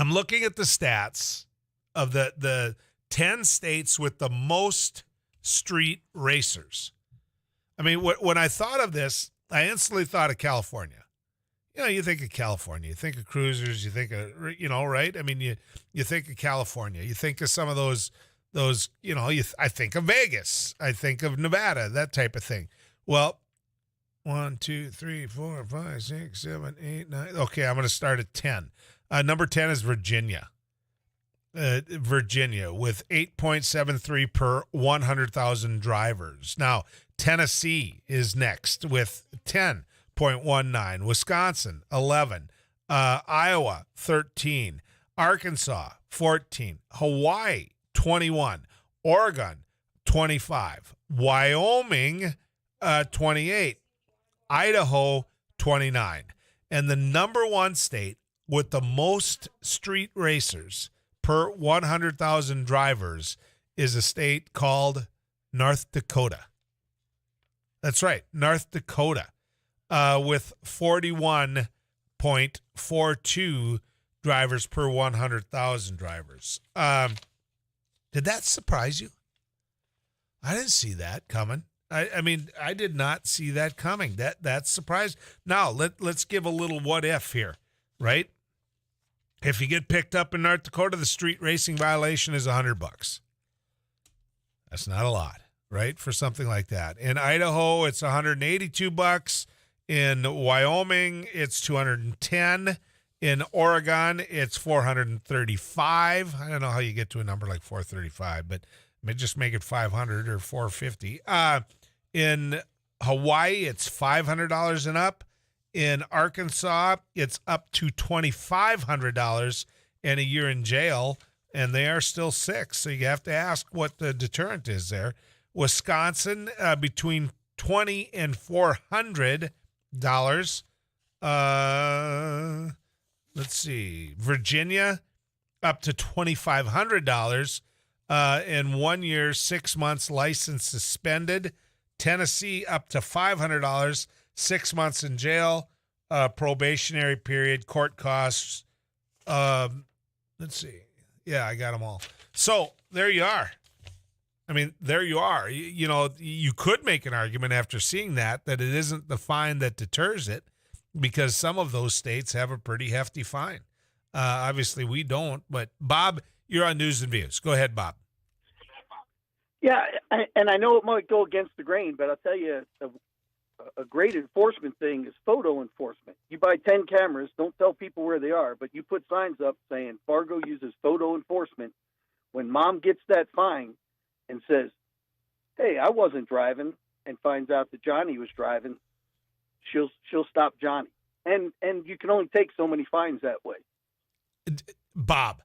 looking at the stats of the 10 states with the most street racers. I mean, when I thought of this, I instantly thought of California. You think of California, you think of cruisers, you think of, right? I mean, you think of California, you think of some of those, I think of Vegas, I think of Nevada, that type of thing. Well, 1, 2, 3, 4, 5, 6, 7, 8, 9. Okay, I'm going to start at 10. Number 10 is Virginia. Virginia with 8.73 per 100,000 drivers. Now, Tennessee is next with 10.19. Wisconsin, 11. Iowa, 13. Arkansas, 14. Hawaii, 21. Oregon, 25. Wyoming, 28. Idaho, 29. And the number one state with the most street racers per 100,000 drivers is a state called North Dakota. That's right, North Dakota, with 41.42 drivers per 100,000 drivers. Did that surprise you? I didn't see that coming. I mean, I did not see that coming. That's surprised. Now, let's give a little what if here, right? If you get picked up in North Dakota, the street racing violation is $100. That's not a lot, right? For something like that. In Idaho, it's $182. In Wyoming, it's $210. In Oregon, it's $435. I don't know how you get to a number like $435, but just make it $500 or $450. In Hawaii, it's $500 and up. In Arkansas, it's up to $2,500 and a year in jail, and they are still 6. So you have to ask what the deterrent is there. Wisconsin, between $20 and $400. Let's see. Virginia, up to $2,500 in 1 year, 6 months, license suspended. Tennessee, up to $500, 6 months in jail, probationary period, court costs. Let's see. Yeah, I got them all. So there you are. I mean, there you are. You know, you could make an argument after seeing that it isn't the fine that deters it, because some of those states have a pretty hefty fine. Obviously, we don't. But, Bob, you're on News and Views. Go ahead, Bob. Yeah, and I know it might go against the grain, but I'll tell you, a great enforcement thing is photo enforcement. You buy 10 cameras, don't tell people where they are, but you put signs up saying Fargo uses photo enforcement. When mom gets that fine and says, hey, I wasn't driving, and finds out that Johnny was driving, she'll stop Johnny. And you can only take so many fines that way. Bob,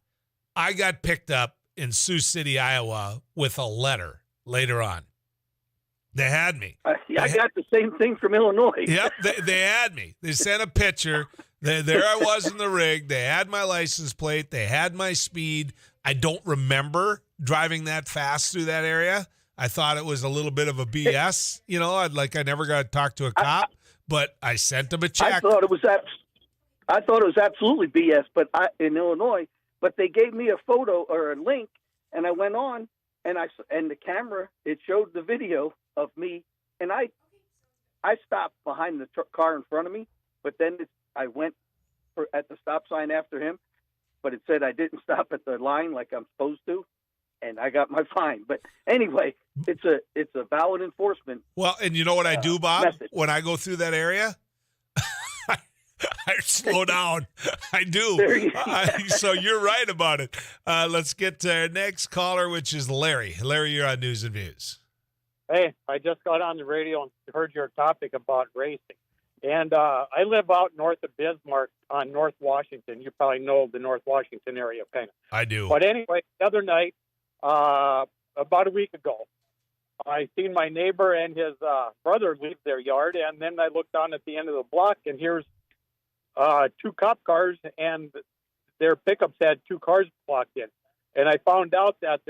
I got picked up in Sioux City, Iowa, with a letter later on. They had me. I got the same thing from Illinois. Yep, they had me. They sent a picture. There I was in the rig. They had my license plate. They had my speed. I don't remember driving that fast through that area. I thought it was a little bit of a BS. You know, I never got to talk to a cop, but I sent them a check. I thought it was absolutely BS, but in Illinois. But they gave me a photo or a link, and I went on, and the camera, it showed the video of me, and I stopped behind the car in front of me, but then I went at the stop sign after him, but it said I didn't stop at the line like I'm supposed to, and I got my fine. But anyway, it's a valid enforcement. Well, and you know what I do, Bob? Message. When I go through that area, I slow down. I do. So you're right about it. Let's get to our next caller, which is Larry. Larry, you're on News and Views. Hey, I just got on the radio and heard your topic about racing. And I live out north of Bismarck on North Washington. You probably know the North Washington area, kind of. I do. But anyway, the other night, about a week ago, I seen my neighbor and his brother leave their yard. And then I looked down at the end of the block, and here's 2 cop cars, and their pickups had 2 cars blocked in. And I found out that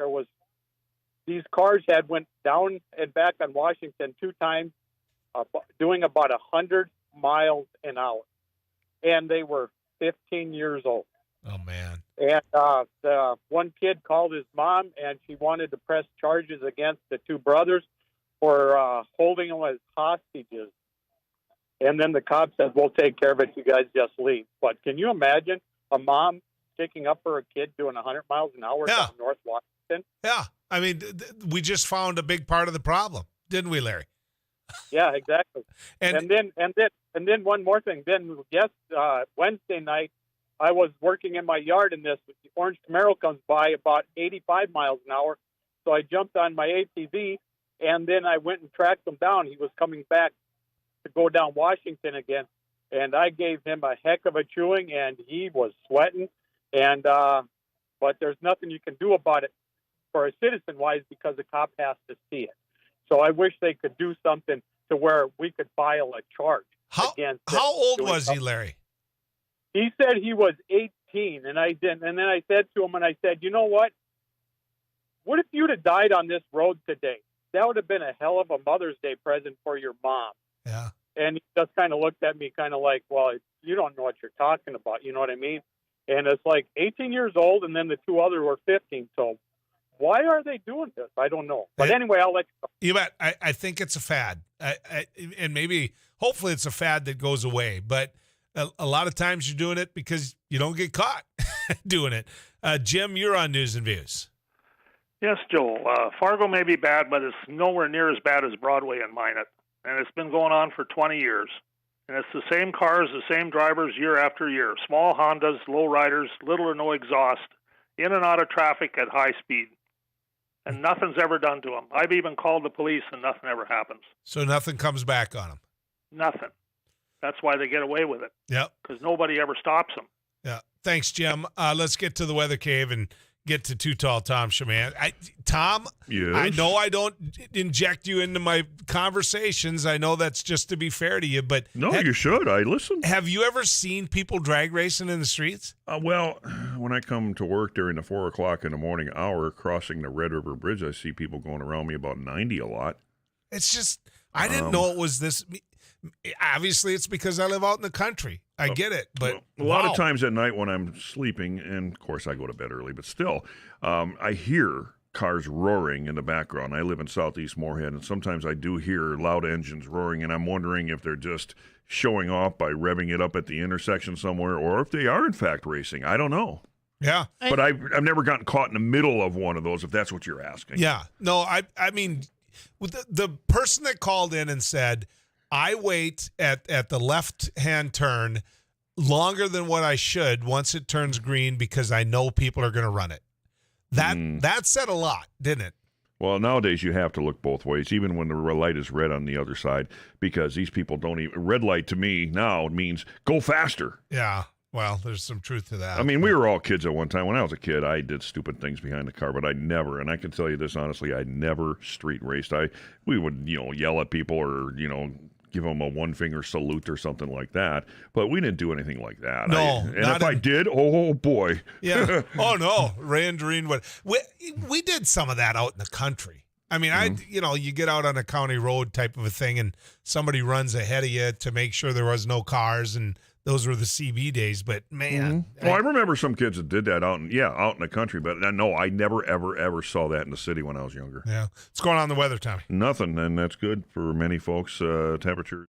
these cars had went down and back on Washington 2 times, doing about 100 miles an hour. And they were 15 years old. Oh, man. And the one kid called his mom, and she wanted to press charges against the 2 brothers for holding them as hostages. And then the cop said, we'll take care of it. You guys just leave. But can you imagine a mom sticking up for a kid doing 100 miles an hour down North Washington? Yeah. I mean, we just found a big part of the problem, didn't we, Larry? Yeah, exactly. And then one more thing. Then, Wednesday night, I was working in my yard, and this orange Camaro comes by about 85 miles an hour. So I jumped on my ATV, and then I went and tracked him down. He was coming back to go down Washington again, and I gave him a heck of a chewing, and he was sweating. And but there's nothing you can do about it for a citizen-wise, because the cop has to see it. So I wish they could do something to where we could file a charge against. How old was he, Larry? He said he was 18, and I didn't. And then I said to him, I said, you know what? What if you'd have died on this road today? That would have been a hell of a Mother's Day present for your mom. Yeah. And he just kind of looked at me kind of like, well, you don't know what you're talking about. You know what I mean? And it's like 18 years old, and then the 2 others were 15. So why are they doing this? I don't know. But anyway, I'll let you know. You bet. I think it's a fad. And maybe, hopefully it's a fad that goes away. But a lot of times you're doing it because you don't get caught doing it. Jim, you're on News and Views. Yes, Joel. Fargo may be bad, but it's nowhere near as bad as Broadway and Minot. And it's been going on for 20 years. And it's the same cars, the same drivers year after year. Small Hondas, low riders, little or no exhaust, in and out of traffic at high speed. And nothing's ever done to them. I've even called the police and nothing ever happens. So nothing comes back on them. Nothing. That's why they get away with it. Yep. Because nobody ever stops them. Yeah. Thanks, Jim. Let's get to the weather cave and get to Too Tall Tom Shaman. Tom, Yes? I know I don't inject you into my conversations. I know that's just to be fair to you, but No, you should. I listen. have you ever seen people drag racing in the streets? Well, when I come to work during the 4 o'clock in the morning hour, crossing the Red River Bridge, I see people going around me about 90 a lot. It's just, I didn't know it was this. Obviously, it's because I live out in the country. I get it, but a lot of times at night when I'm sleeping, and of course I go to bed early, but still, I hear cars roaring in the background. I live in southeast Moorhead, and sometimes I do hear loud engines roaring, and I'm wondering if they're just showing off by revving it up at the intersection somewhere, or if they are in fact racing. I don't know. Yeah. But I've never gotten caught in the middle of one of those, if that's what you're asking. Yeah. No, I mean, with the person that called in and said, I wait at the left-hand turn longer than what I should once it turns green because I know people are going to run it. That said a lot, didn't it? Well, nowadays you have to look both ways, even when the light is red on the other side, because these people don't even. Red light to me now means go faster. Yeah. Well, there's some truth to that. I mean, we were all kids at one time. When I was a kid, I did stupid things behind the car, but I never, and I can tell you this honestly, I never street raced. We would, yell at people or, give them a one-finger salute or something like that, but we didn't do anything like that. No. And if I did, oh boy. Yeah. Oh, no. Ray and Doreen would. We did some of that out in the country. I mean, you get out on a county road type of a thing, and somebody runs ahead of you to make sure there was no cars, and those were the CB days. But man, Well, I remember some kids that did that out in the country, but no, I never, ever saw that in the city when I was younger. Yeah. What's going on in the weather, Tommy? Nothing, and that's good for many folks. Temperatures.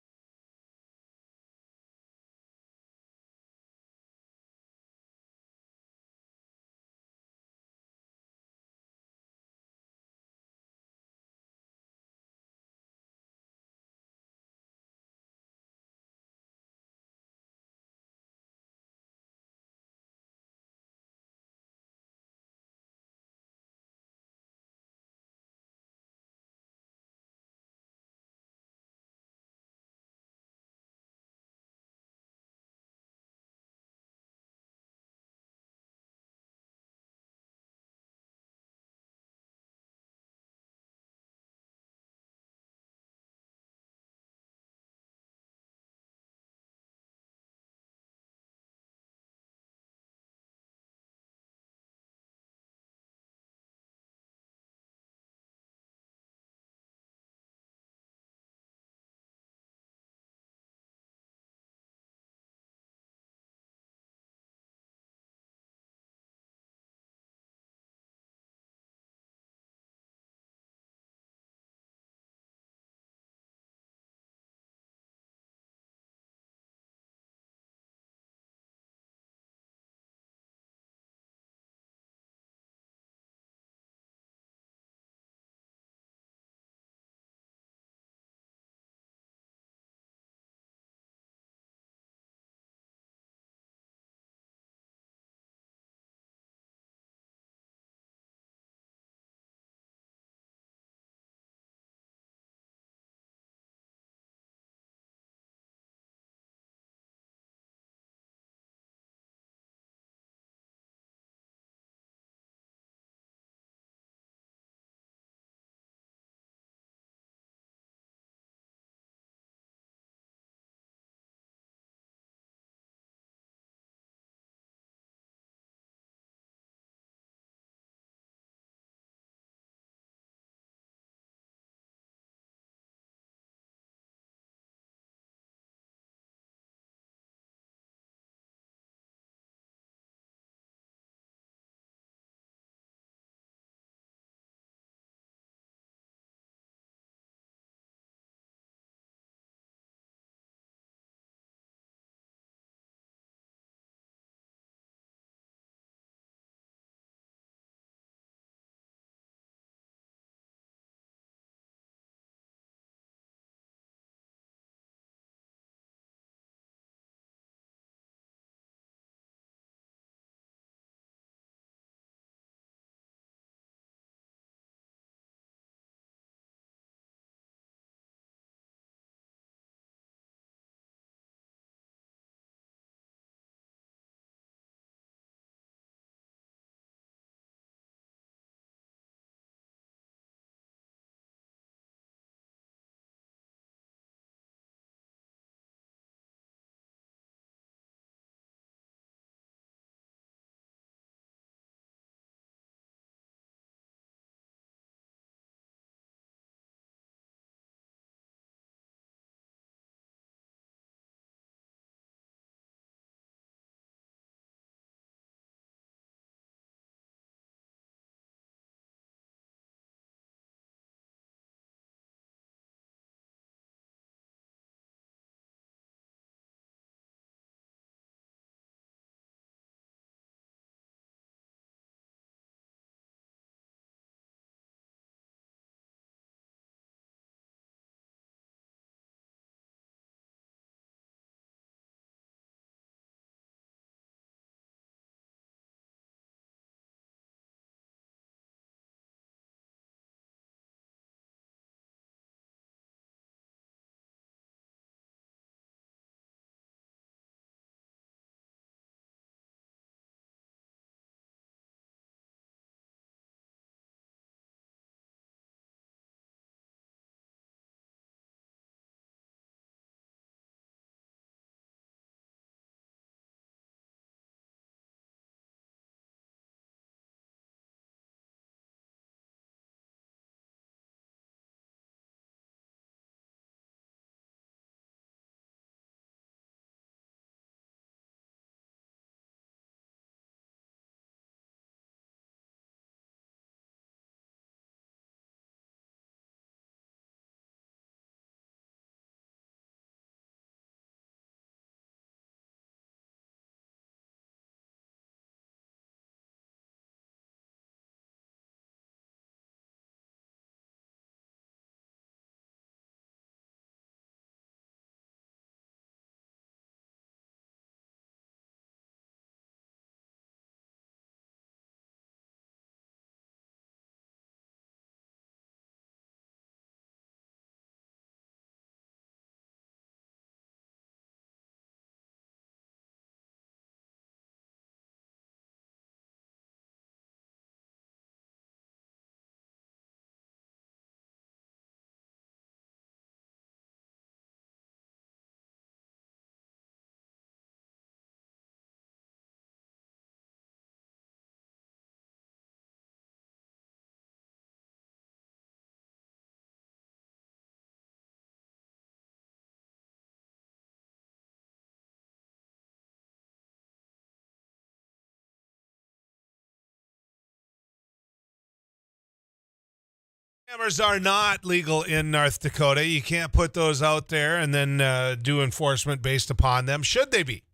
Cameras are not legal in North Dakota. You can't put those out there and then do enforcement based upon them. Should they be?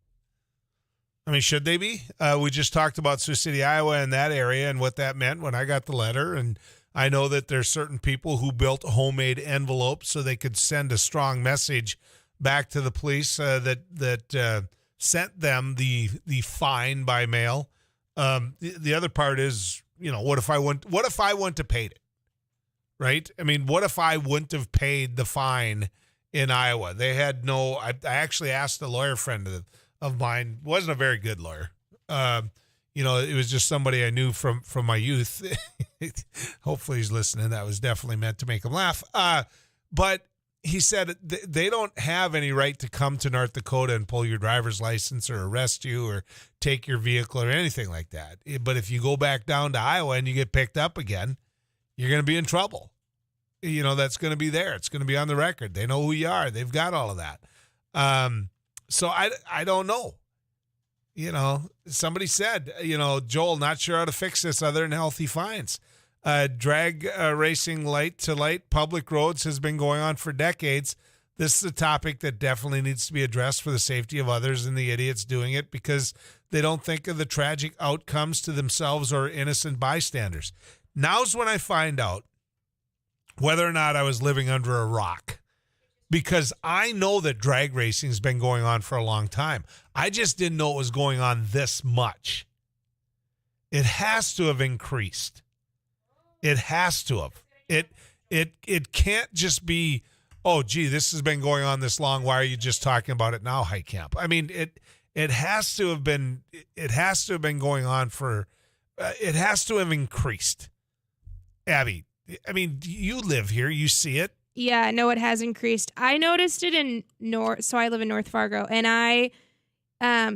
I mean, should they be? We just talked about Sioux City, Iowa, and that area and what that meant when I got the letter. And I know that there's certain people who built homemade envelopes so they could send a strong message back to the police that sent them the fine by mail. The other part is, what if I wouldn't have paid it? Right? I mean, what if I wouldn't have paid the fine in Iowa? They had no. I actually asked a lawyer friend of mine. Wasn't a very good lawyer. It was just somebody I knew from my youth. Hopefully he's listening. That was definitely meant to make him laugh. But he said they don't have any right to come to North Dakota and pull your driver's license or arrest you or take your vehicle or anything like that. But if you go back down to Iowa and you get picked up again, you're going to be in trouble. That's going to be there. It's going to be on the record. They know who you are. They've got all of that. So I don't know. Somebody said, Joel, not sure how to fix this other than healthy fines. Drag racing light to light public roads has been going on for decades. This is a topic that definitely needs to be addressed for the safety of others and the idiots doing it because they don't think of the tragic outcomes to themselves or innocent bystanders. Now's when I find out whether or not I was living under a rock, because I know that drag racing has been going on for a long time. I just didn't know it was going on this much. It has to have increased. It has to have. It can't just be, oh, gee, this has been going on this long. Why are you just talking about it now, Heitkamp? I mean, it has to have been going on for. It has to have increased. Abby, I mean, you live here. You see it. Yeah, no, it has increased. I noticed it in so I live in North Fargo, and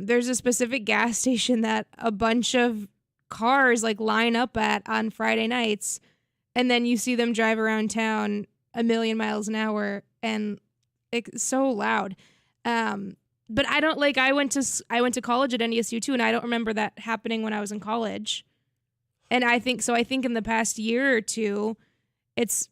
there's a specific gas station that a bunch of cars line up at on Friday nights, and then you see them drive around town a million miles an hour, and it's so loud. But I don't I went to college at NDSU too, and I don't remember that happening when I was in college. And I think in the past year or two, it's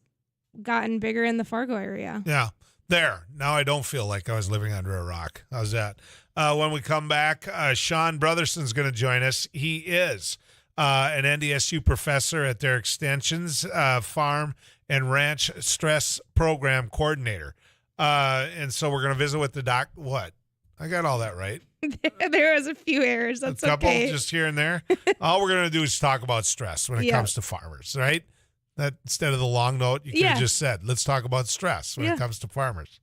gotten bigger in the Fargo area. Yeah. There. Now I don't feel like I was living under a rock. How's that? When we come back, Sean Brotherson's going to join us. He is an NDSU professor at their Extensions Farm and Ranch Stress Program Coordinator. And so we're going to visit with the doc. What? I got all that right. There was a few errors. That's a couple okay. Just here and there. All we're going to do is talk about stress when it comes to farmers, right? That instead of the long note, you could have just said, let's talk about stress when it comes to farmers.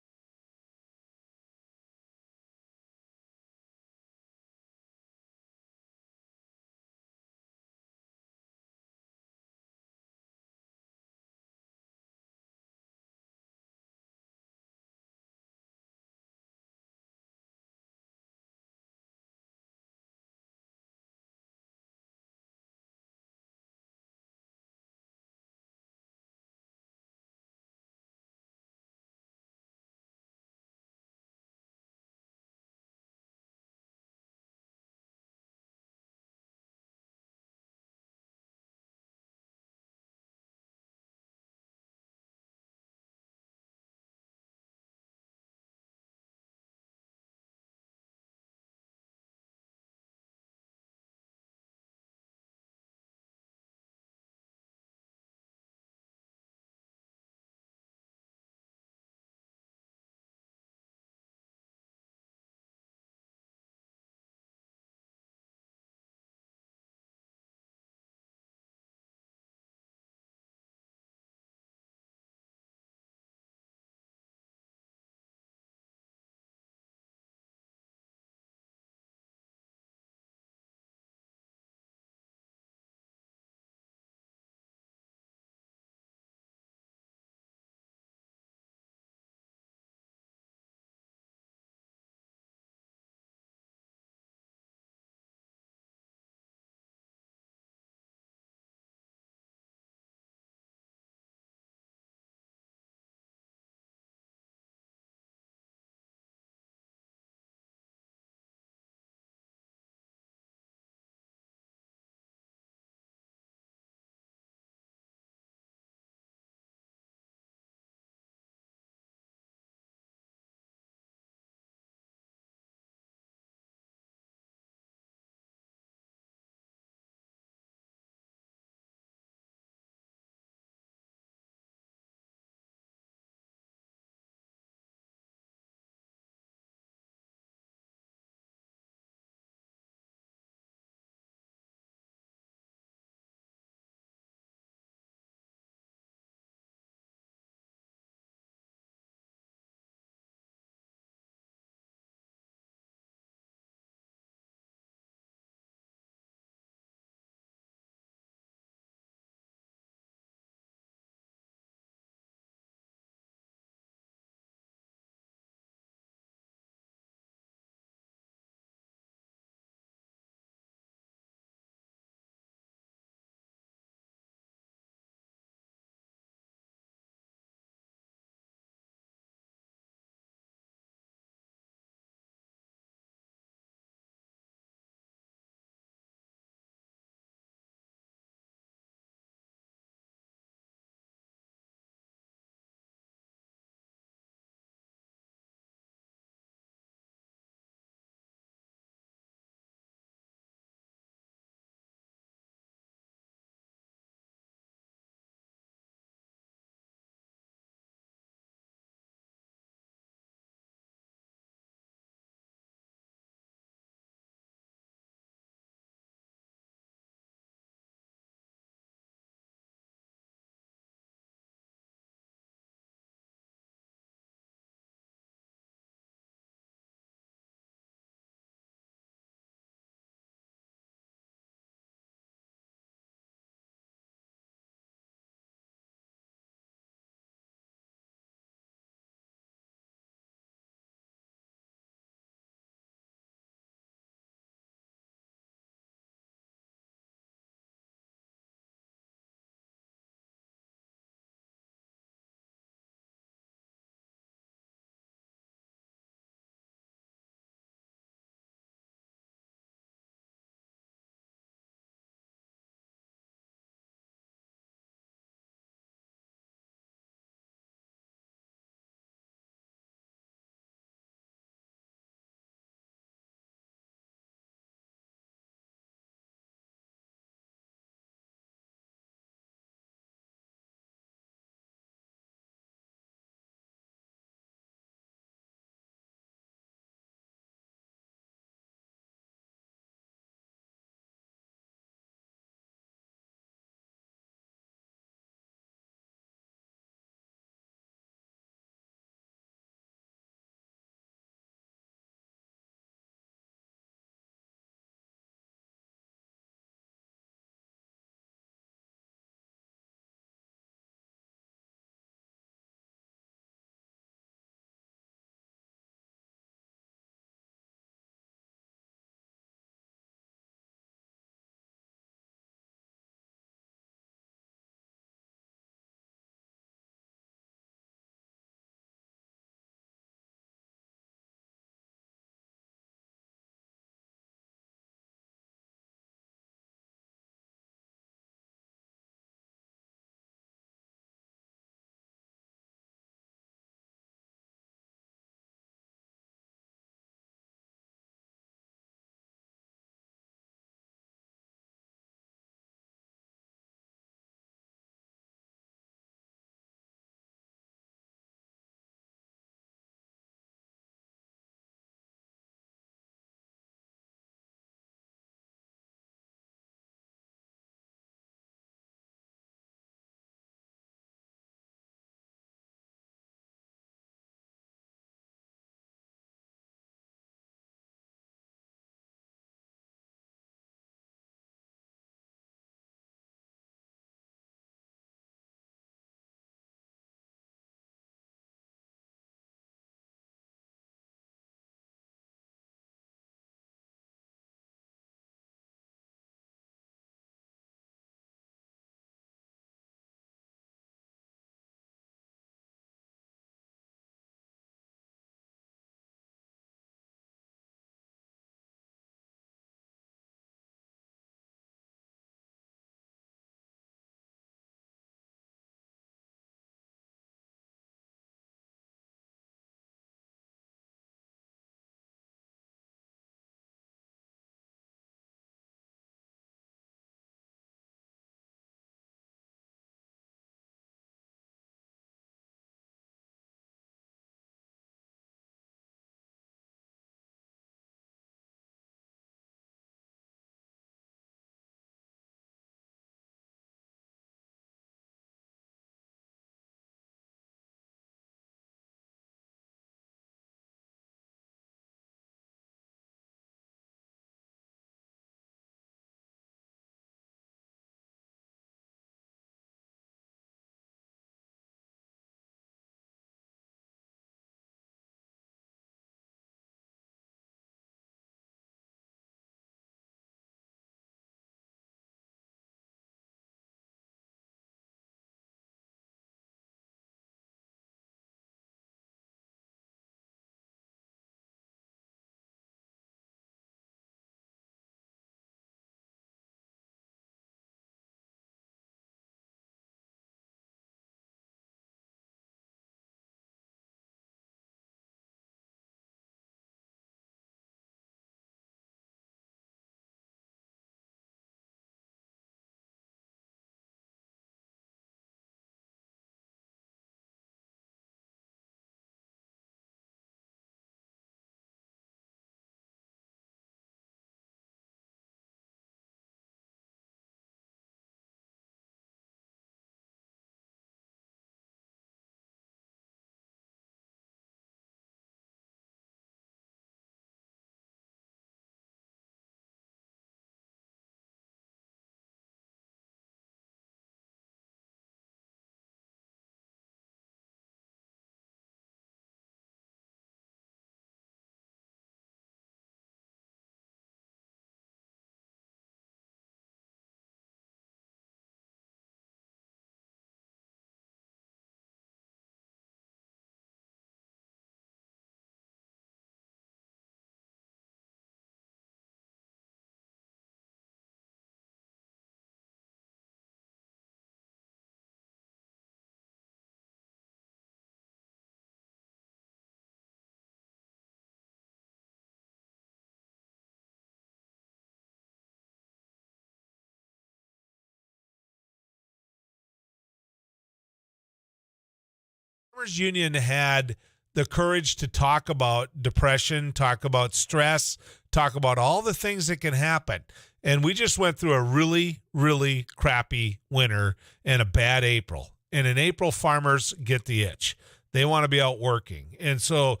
Farmers Union had the courage to talk about depression, talk about stress, talk about all the things that can happen. And we just went through a really, really crappy winter and a bad April. And in April, farmers get the itch. They want to be out working. And so,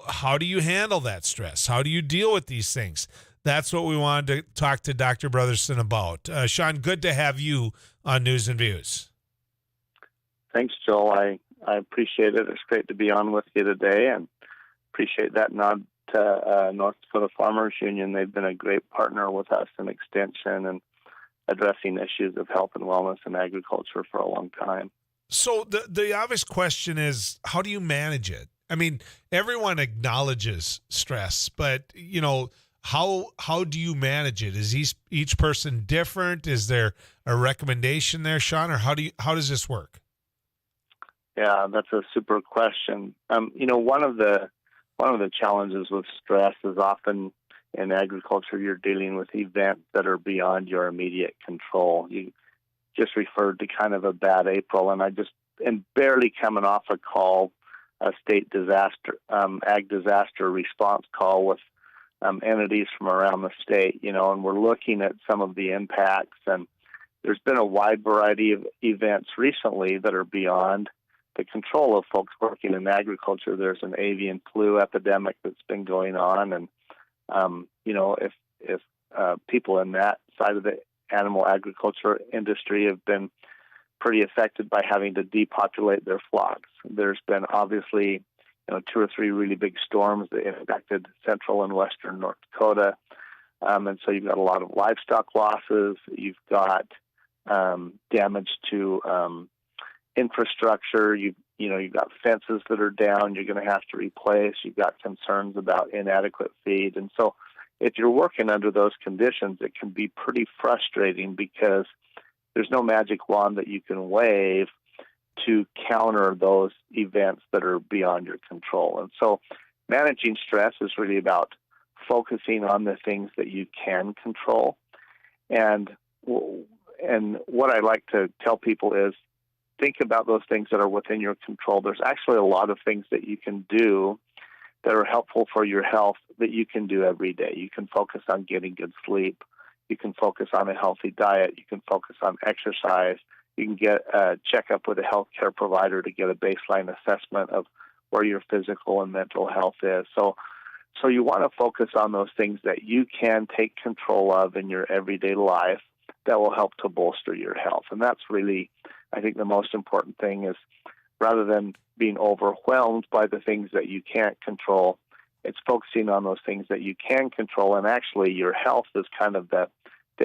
how do you handle that stress? How do you deal with these things? That's what we wanted to talk to Dr. Brotherson about. Sean, good to have you on News and Views. Thanks, Joel. I appreciate it. It's great to be on with you today, and appreciate that nod to North Dakota Farmers Union. They've been a great partner with us in Extension and addressing issues of health and wellness in agriculture for a long time. So the obvious question is, how do you manage it? I mean, everyone acknowledges stress, but how do you manage it? Is each person different? Is there a recommendation there, Sean, or how does this work? Yeah, that's a super question. One of the challenges with stress is often in agriculture you're dealing with events that are beyond your immediate control. You just referred to kind of a bad April, and I just am barely coming off a state disaster, ag disaster response call with entities from around the state, and we're looking at some of the impacts. And there's been a wide variety of events recently that are beyond the control of folks working in agriculture. There's an avian flu epidemic that's been going on, and if people in that side of the animal agriculture industry have been pretty affected by having to depopulate their flocks. There's been obviously 2 or 3 really big storms that impacted central and western North Dakota, and so you've got a lot of livestock losses. You've got damage to infrastructure. You've got fences that are down. You're going to have to replace. You've got concerns about inadequate feed, and so if you're working under those conditions, it can be pretty frustrating because there's no magic wand that you can wave to counter those events that are beyond your control. And so managing stress is really about focusing on the things that you can control. And what I like to tell people is think about those things that are within your control. There's actually a lot of things that you can do that are helpful for your health that you can do every day. You can focus on getting good sleep. You can focus on a healthy diet. You can focus on exercise. You can get a checkup with a healthcare provider to get a baseline assessment of where your physical and mental health is. So you want to focus on those things that you can take control of in your everyday life that will help to bolster your health. And that's really, I think, the most important thing is rather than being overwhelmed by the things that you can't control, it's focusing on those things that you can control. And actually your health is kind of the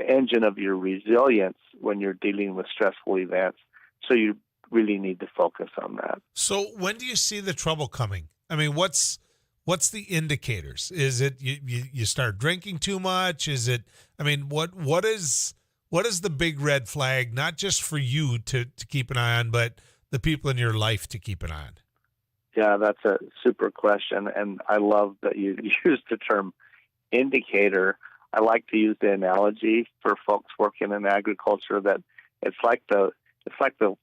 engine of your resilience when you're dealing with stressful events. So you really need to focus on that. So when do you see the trouble coming? I mean, what's the indicators? Is it you start drinking too much? Is it, I mean, what is the big red flag, not just for you to keep an eye on, but the people in your life to keep an eye on? Yeah, that's a super question. And I love that you use the term indicator. I like to use the analogy for folks working in agriculture that it's like the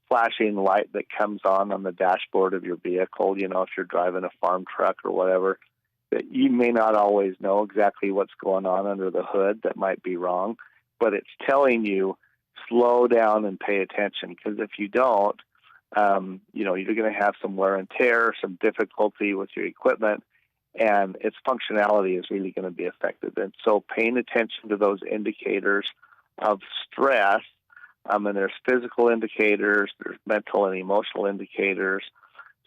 flashing light that comes on the dashboard of your vehicle. If you're driving a farm truck or whatever, that you may not always know exactly what's going on under the hood that might be wrong, but it's telling you slow down and pay attention, because if you don't, you're going to have some wear and tear, some difficulty with your equipment, and its functionality is really going to be affected. And so paying attention to those indicators of stress, and there's physical indicators, there's mental and emotional indicators.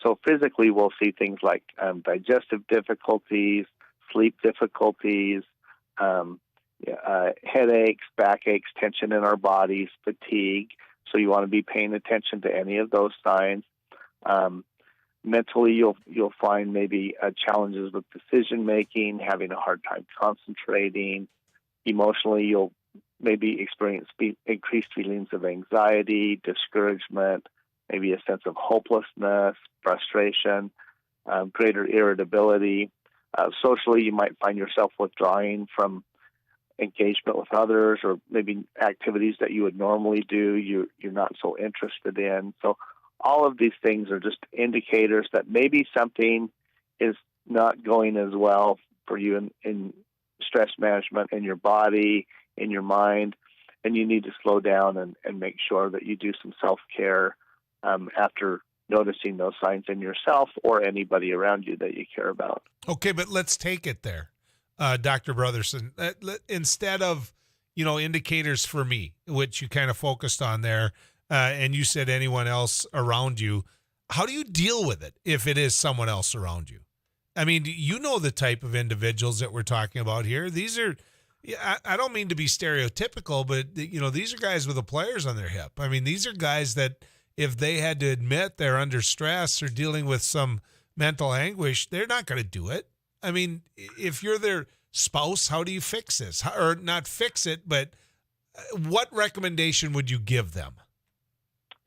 So physically, we'll see things like digestive difficulties, sleep difficulties, headaches, backaches, tension in our bodies, fatigue. So you want to be paying attention to any of those signs. Mentally, you'll find maybe challenges with decision making, having a hard time concentrating. Emotionally, you'll maybe experience increased feelings of anxiety, discouragement, maybe a sense of hopelessness, frustration, greater irritability. Socially, you might find yourself withdrawing from engagement with others, or maybe activities that you would normally do, you're not so interested in. So all of these things are just indicators that maybe something is not going as well for you in stress management in your body, in your mind, and you need to slow down and make sure that you do some self-care after noticing those signs in yourself or anybody around you that you care about. Okay, but let's take it there, Dr. Brotherson. Instead of, indicators for me, which you kind of focused on there, and you said anyone else around you, how do you deal with it if it is someone else around you? I mean, you know the type of individuals that we're talking about here. These are, I don't mean to be stereotypical, but, these are guys with the players on their hip. I mean, these are guys that if they had to admit they're under stress or dealing with some mental anguish, they're not going to do it. I mean, if you're their spouse, how do you fix this? Or not fix it, but what recommendation would you give them?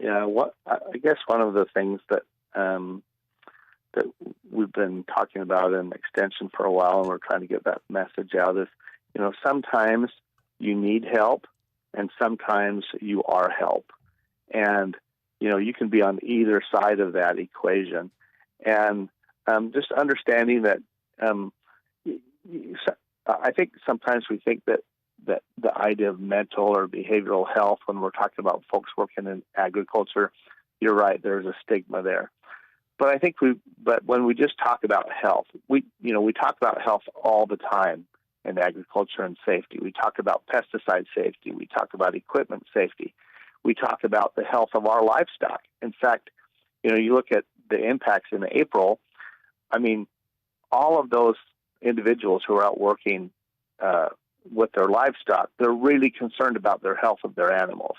Yeah, I guess one of the things that that we've been talking about in Extension for a while, and we're trying to get that message out, is, sometimes you need help, and sometimes you are help. And, you can be on either side of that equation. And just understanding that I think sometimes we think that the idea of mental or behavioral health, when we're talking about folks working in agriculture, you're right, there's a stigma there. But I think but when we just talk about health, we talk about health all the time in agriculture and safety. We talk about pesticide safety. We talk about equipment safety. We talk about the health of our livestock. In fact, you look at the impacts in April. I mean, all of those individuals who are out working with their livestock, they're really concerned about their health of their animals.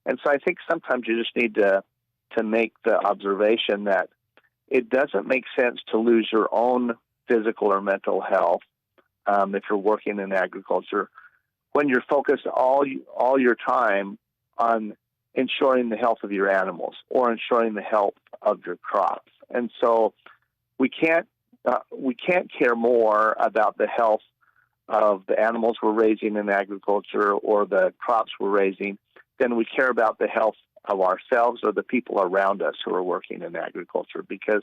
And so I think sometimes you just need to make the observation that it doesn't make sense to lose your own physical or mental health if you're working in agriculture when you're focused all your time on ensuring the health of your animals or ensuring the health of your crops. And so we can't care more about the health of the animals we're raising in agriculture or the crops we're raising than we care about the health of ourselves or the people around us who are working in agriculture, because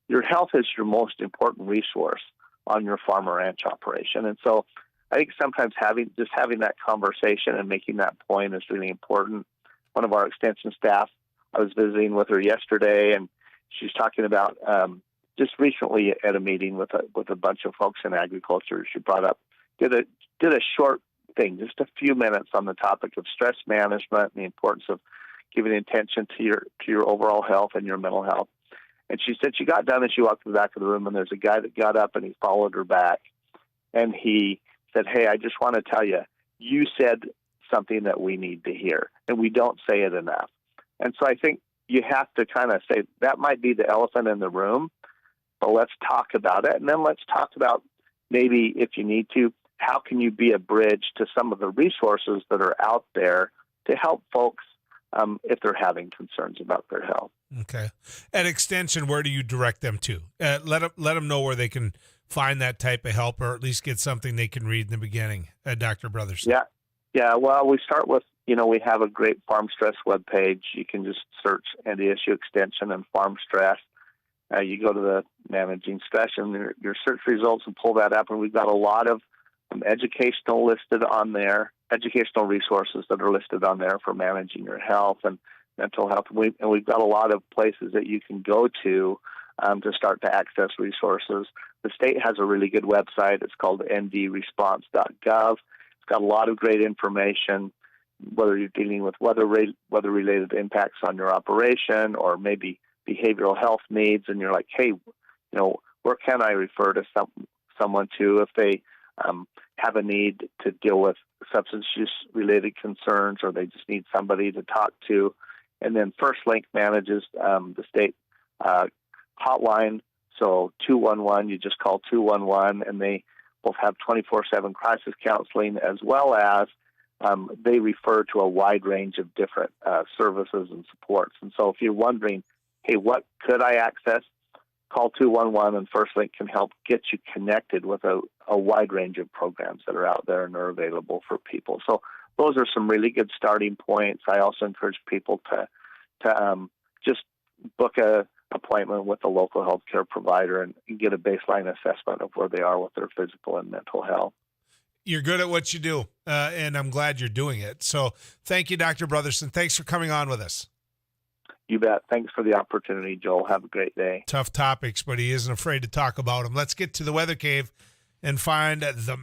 your health is your most important resource on your farm or ranch operation. And so I think sometimes having that conversation and making that point is really important. One of our extension staff, I was visiting with her yesterday, and she's talking about just recently at a meeting with a bunch of folks in agriculture. She brought up did a short thing, just a few minutes, on the topic of stress management and the importance of giving attention to your overall health and your mental health. And she said she got done and she walked to the back of the room, and there's a guy that got up and he followed her back, and he said, "Hey, I just want to tell you, you said something that we need to hear, and we don't say it enough." And so I think you have to kind of say that might be the elephant in the room, but let's talk about it. And then let's talk about maybe, if you need to, how can you be a bridge to some of the resources that are out there to help folks if they're having concerns about their health. Okay. At Extension, where do you direct them to? Let them know where they can find that type of help, or at least get something they can read in the beginning, Dr. Brotherson. Yeah. Well, we start with, we have a great farm stress webpage. You can just search NDSU Extension and farm stress. You go to the managing stress and your search results and pull that up, and we've got a lot of educational resources that are listed on there for managing your health and mental health. And we've got a lot of places that you can go to start to access resources. The state has a really good website. It's called ndresponse.gov. It's got a lot of great information, whether you're dealing with weather-related impacts on your operation or maybe behavioral health needs, and you're like, hey, where can I refer to someone to if they have a need to deal with substance use-related concerns, or they just need somebody to talk to. And then First Link manages the state hotline, so 211, you just call 211, and they both have 24/7 crisis counseling, as well as they refer to a wide range of different services and supports. And so if you're wondering, hey, what could I access? Call 211, and First Link can help get you connected with a wide range of programs that are out there and are available for people. So those are some really good starting points. I also encourage people to just book a appointment with a local healthcare provider and get a baseline assessment of where they are with their physical and mental health. You're good at what you do, and I'm glad you're doing it. So thank you, Dr. Brotherson. Thanks for coming on with us. You bet. Thanks for the opportunity, Joel. Have a great day. Tough topics, but he isn't afraid to talk about them. Let's get to the weather cave and find the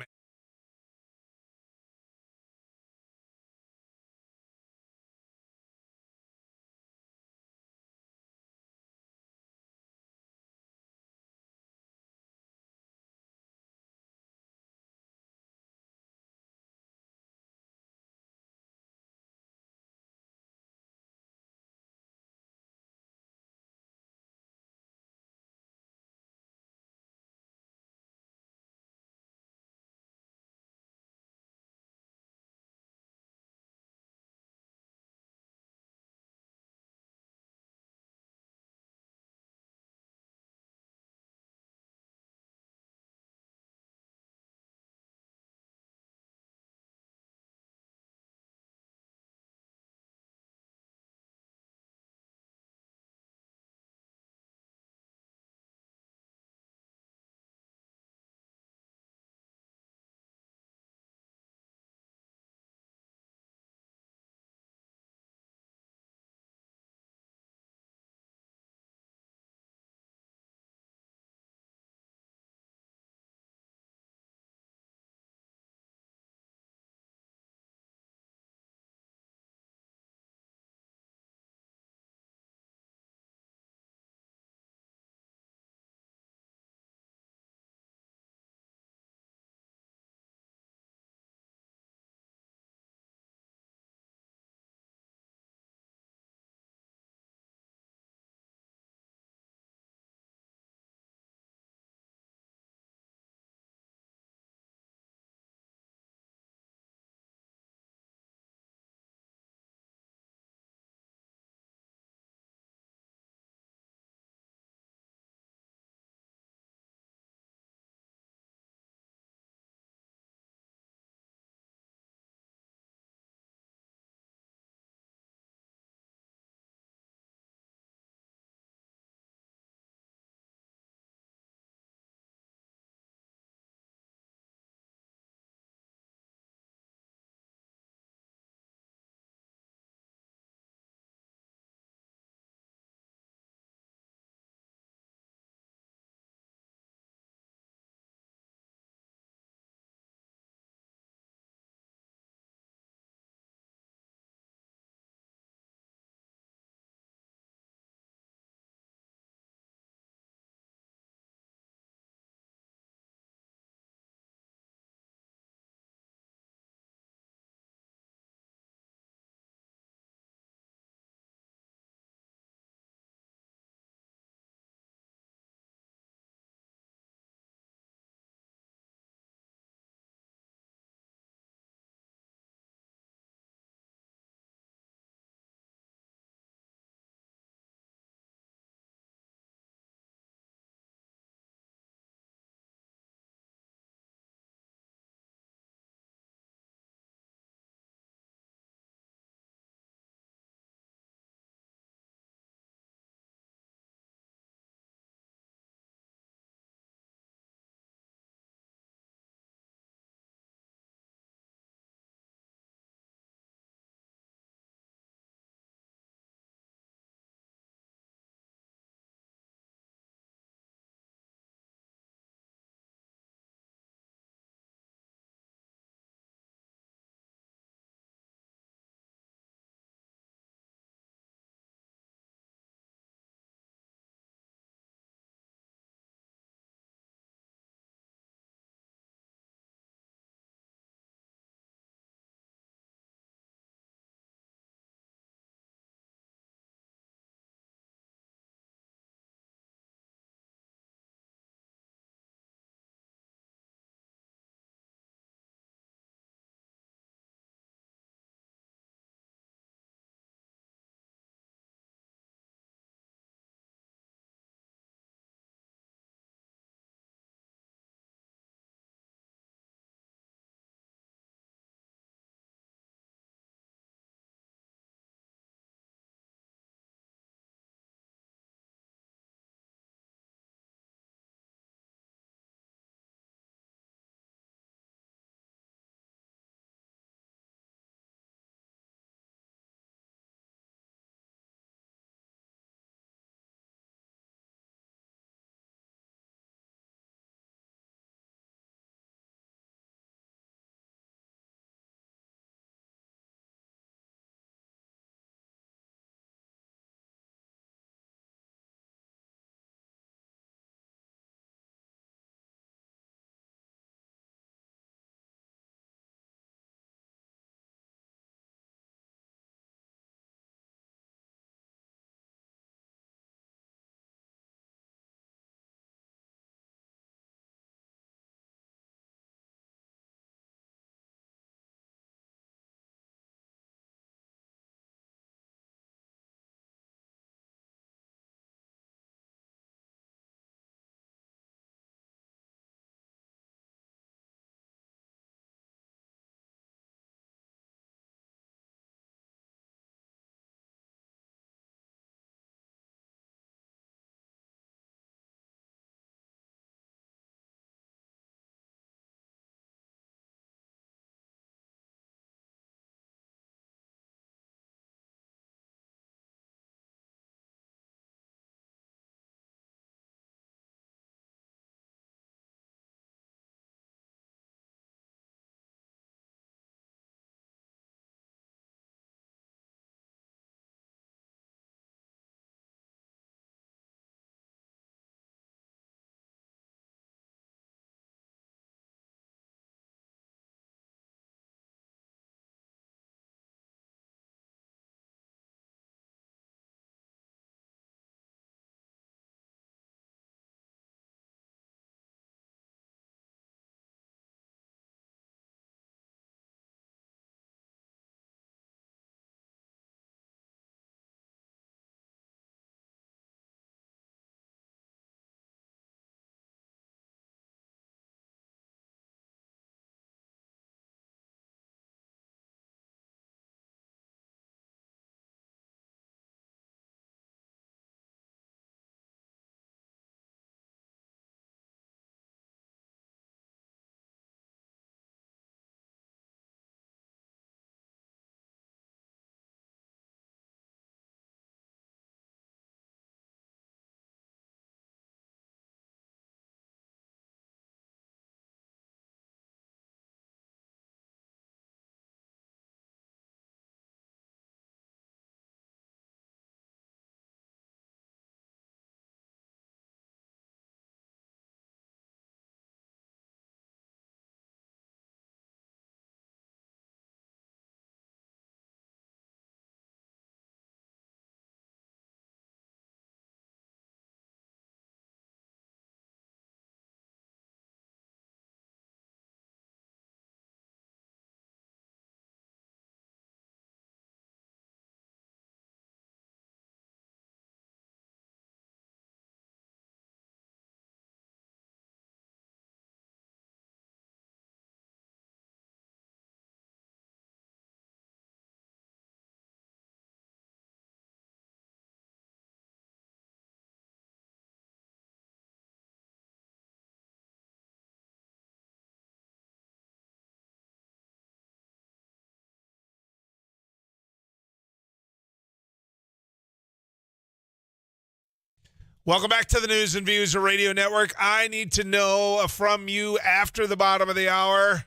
Welcome back to the News and Views Radio Network. I need to know from you after the bottom of the hour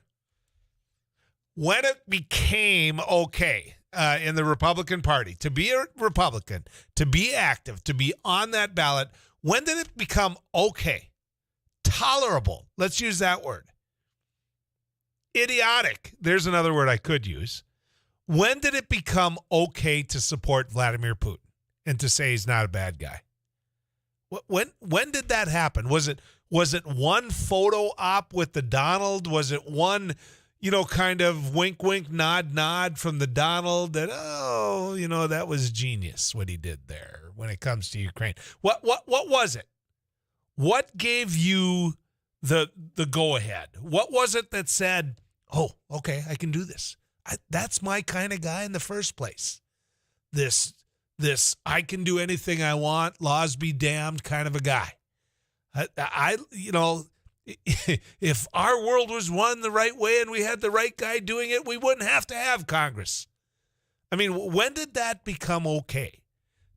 when it became okay in the Republican Party to be a Republican, to be active, to be on that ballot. When did it become okay? Tolerable. Let's use that word. Idiotic. There's another word I could use. When did it become okay to support Vladimir Putin and to say he's not a bad guy? When did that happen? Was it one photo op with the Donald? Was it one, kind of wink, wink, nod, nod from the Donald that, that was genius what he did there when it comes to Ukraine? What was it? What gave you the go ahead? What was it that said, oh, okay, I can do this? That's my kind of guy in the first place. This I can do anything I want, laws be damned kind of a guy. If our world was run the right way and we had the right guy doing it, we wouldn't have to have Congress. I mean, when did that become okay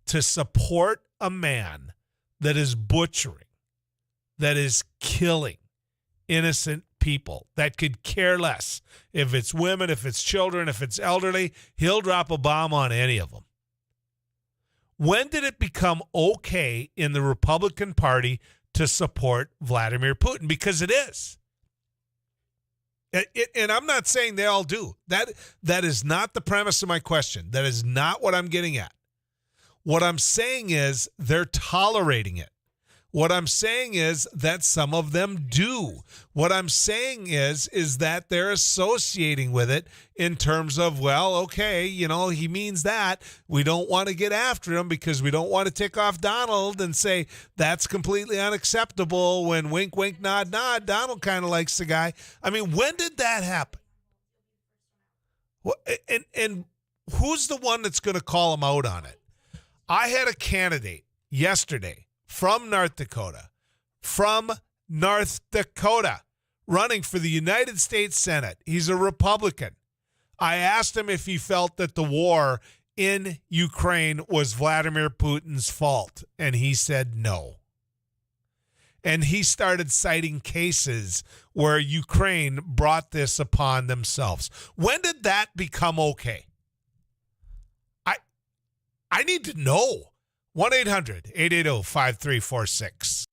to support a man that is butchering, that is killing innocent people, that could care less if it's women, if it's children, if it's elderly? He'll drop a bomb on any of them. When did it become okay in the Republican Party to support Vladimir Putin? Because it is. And I'm not saying they all do. That is not the premise of my question. That is not what I'm getting at. What I'm saying is they're tolerating it. What I'm saying is that some of them do. What I'm saying is that they're associating with it in terms of, well, okay, he means that. We don't want to get after him because we don't want to tick off Donald and say that's completely unacceptable when wink, wink, nod, nod. Donald kind of likes the guy. I mean, when did that happen? And who's the one that's going to call him out on it? I had a candidate yesterday from North Dakota, running for the United States Senate. He's a Republican. I asked him if he felt that the war in Ukraine was Vladimir Putin's fault, and he said no. And he started citing cases where Ukraine brought this upon themselves. When did that become okay? I need to know. 1-800-880-5346.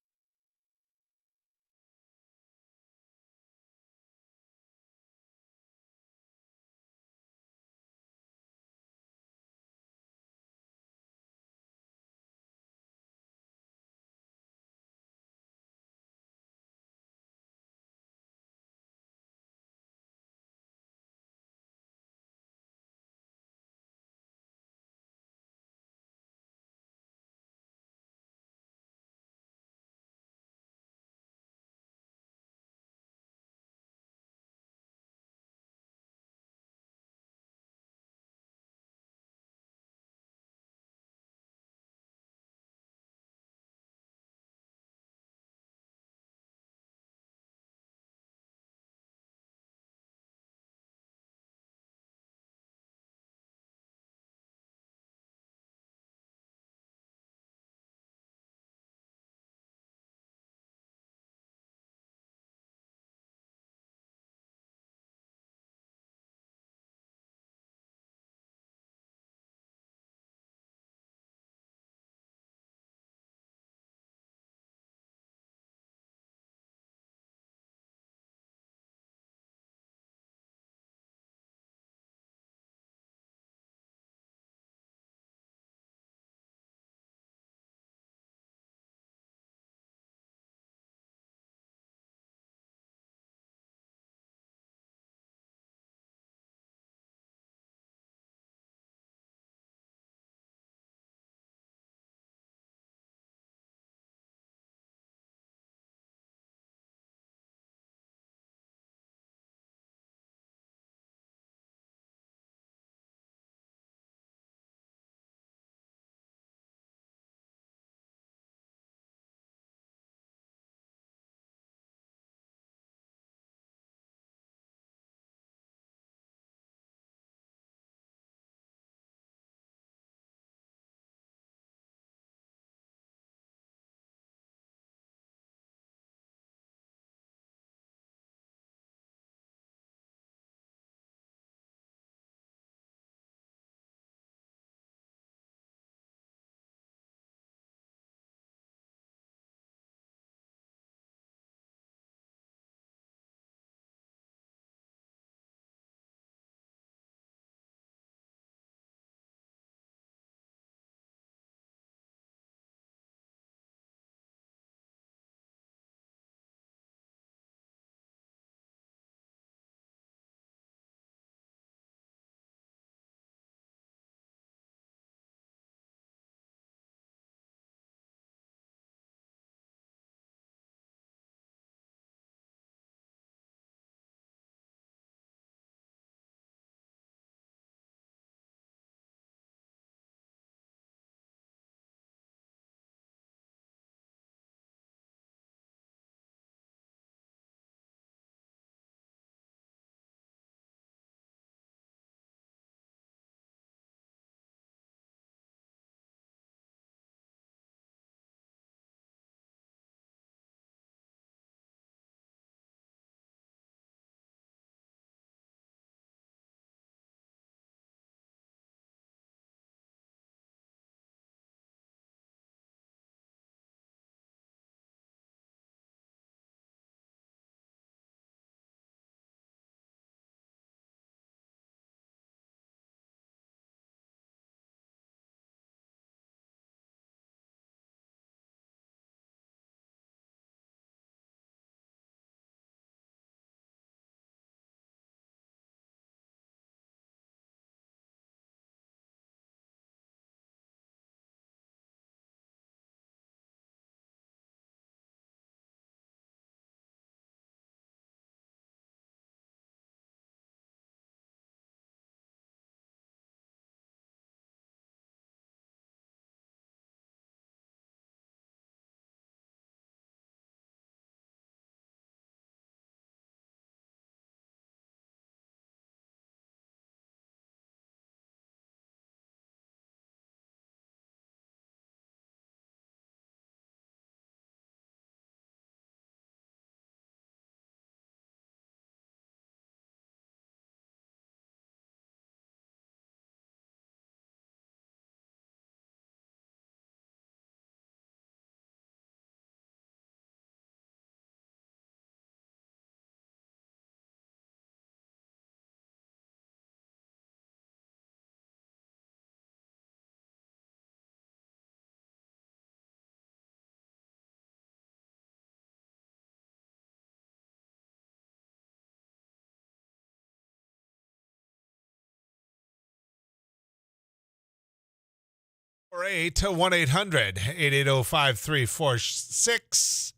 Or 1-800-880-5346.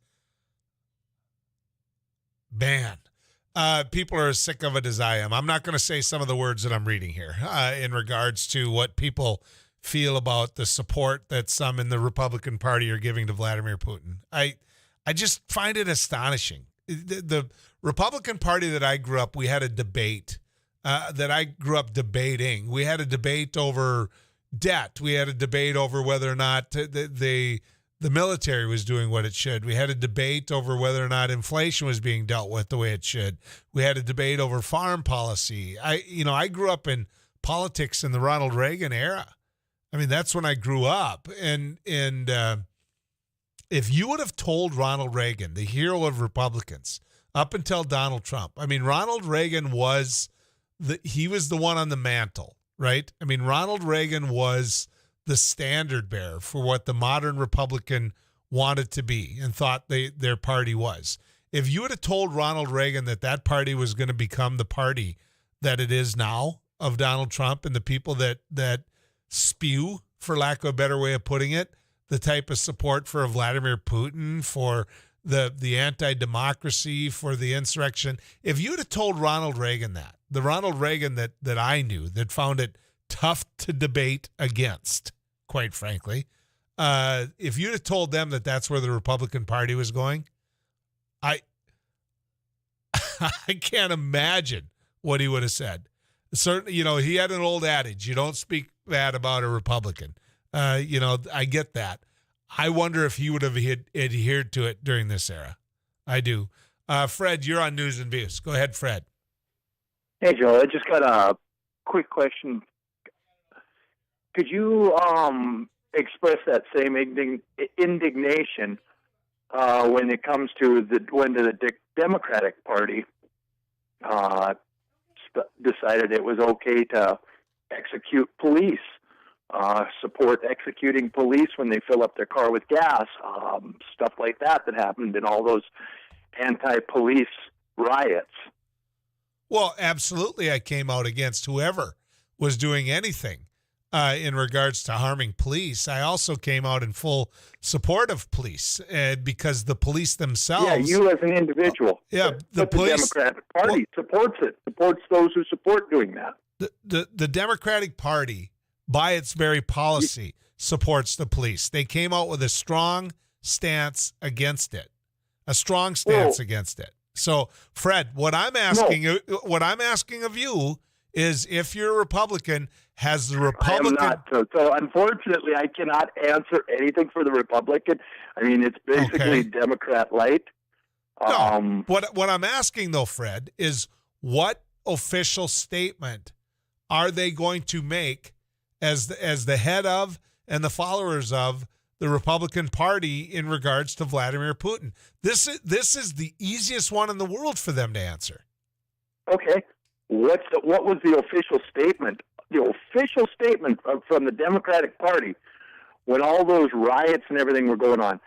Ban. People are as sick of it as I am. I'm not going to say some of the words that I'm reading here in regards to what people feel about the support that some in the Republican Party are giving to Vladimir Putin. I just find it astonishing. The Republican Party that I grew up, we had a debate that I grew up debating. We had a debate over debt. We had a debate over whether or not the military was doing what it should. We had a debate over whether or not inflation was being dealt with the way it should. We had a debate over farm policy. I grew up in politics in the Ronald Reagan era. I mean, that's when I grew up. And if you would have told Ronald Reagan, the hero of Republicans, up until Donald Trump, I mean, Ronald Reagan was he was the one on the mantle. Right? I mean, Ronald Reagan was the standard bearer for what the modern Republican wanted to be and thought their party was. If you would have told Ronald Reagan that party was going to become the party that it is now of Donald Trump and the people that spew, for lack of a better way of putting it, the type of support for Vladimir Putin, for the anti-democracy, for the insurrection, if you would have told Ronald Reagan that, the Ronald Reagan that I knew, that found it tough to debate against, quite frankly, if you'd have told them that that's where the Republican Party was going, I can't imagine what he would have said. Certainly, he had an old adage, you don't speak bad about a Republican. I get that. I wonder if he would have adhered to it during this era. I do. Fred, you're on News and Views. Go ahead, Fred. Hey, Joe, I just got a quick question. Could you express that same indignation when it comes to the Democratic Party decided it was okay to execute police, support executing police when they fill up their car with gas, stuff like that happened in all those anti-police riots? Well, absolutely. I came out against whoever was doing anything in regards to harming police. I also came out in full support of police because the police themselves. Yeah, you as an individual. The police. The Democratic Party supports those who support doing that. The Democratic Party, by its very policy, supports the police. They came out with a strong stance against it. Against it. So, Fred, what I'm asking of you is, if you're a Republican, has the Republican? I am not. So unfortunately, I cannot answer anything for the Republican. I mean, it's basically Democrat light. No. What I'm asking though, Fred, is what official statement are they going to make as the head of and the followers of the Republican Party in regards to Vladimir Putin? This is the easiest one in the world for them to answer. Okay. What was the official statement? The official statement from the Democratic Party when all those riots and everything were going on.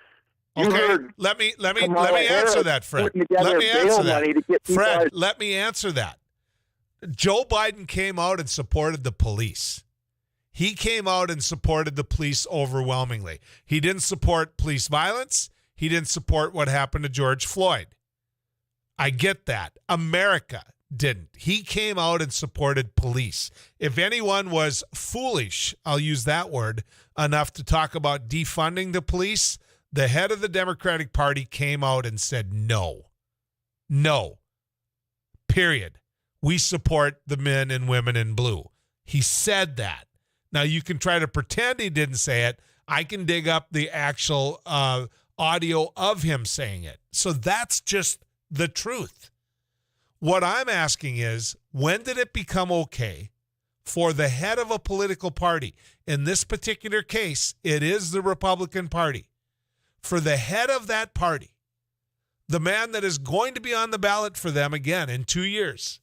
Let me answer that, Fred. Let me answer that. Fred, let me answer that. Joe Biden came out and supported the police. He came out and supported the police overwhelmingly. He didn't support police violence. He didn't support what happened to George Floyd. I get that. America didn't. He came out and supported police. If anyone was foolish, I'll use that word, enough to talk about defunding the police, the head of the Democratic Party came out and said no. No. Period. We support the men and women in blue. He said that. Now, you can try to pretend he didn't say it. I can dig up the actual audio of him saying it. So that's just the truth. What I'm asking is, when did it become okay for the head of a political party, in this particular case, it is the Republican Party, for the head of that party, the man that is going to be on the ballot for them again in 2 years,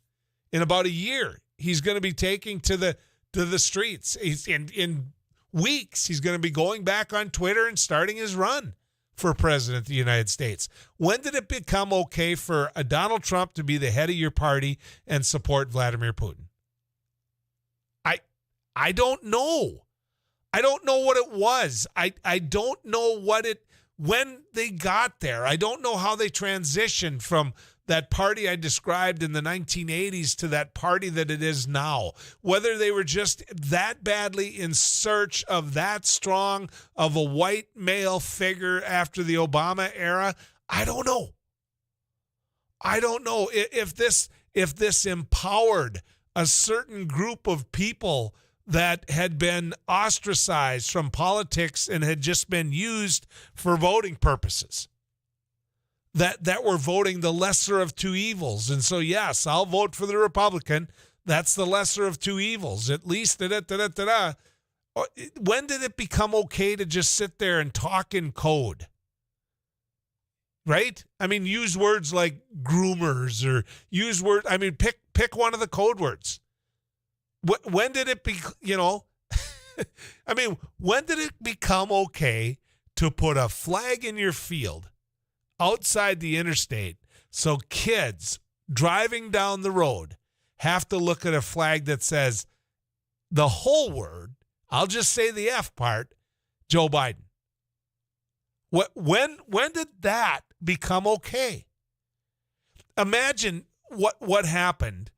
in about a year, he's going to be taking to the streets. He's in weeks, he's going to be going back on Twitter and starting his run for president of the United States. When did it become okay for a Donald Trump to be the head of your party and support Vladimir Putin? I don't know. I don't know what it was. I don't know when they got there. I don't know how they transitioned from that party I described in the 1980s to that party that it is now. Whether they were just that badly in search of that strong of a white male figure after the Obama era, I don't know. I don't know if this empowered a certain group of people that had been ostracized from politics and had just been used for voting purposes. That were voting the lesser of two evils. And so, yes, I'll vote for the Republican. That's the lesser of two evils. At least, when did it become okay to just sit there and talk in code? Right? I mean, use words like groomers or pick one of the code words. When did it be, when did it become okay to put a flag in your field outside the interstate so kids driving down the road have to look at a flag that says the whole word, I'll just say the F part, Joe Biden? When did that become okay? Imagine what happened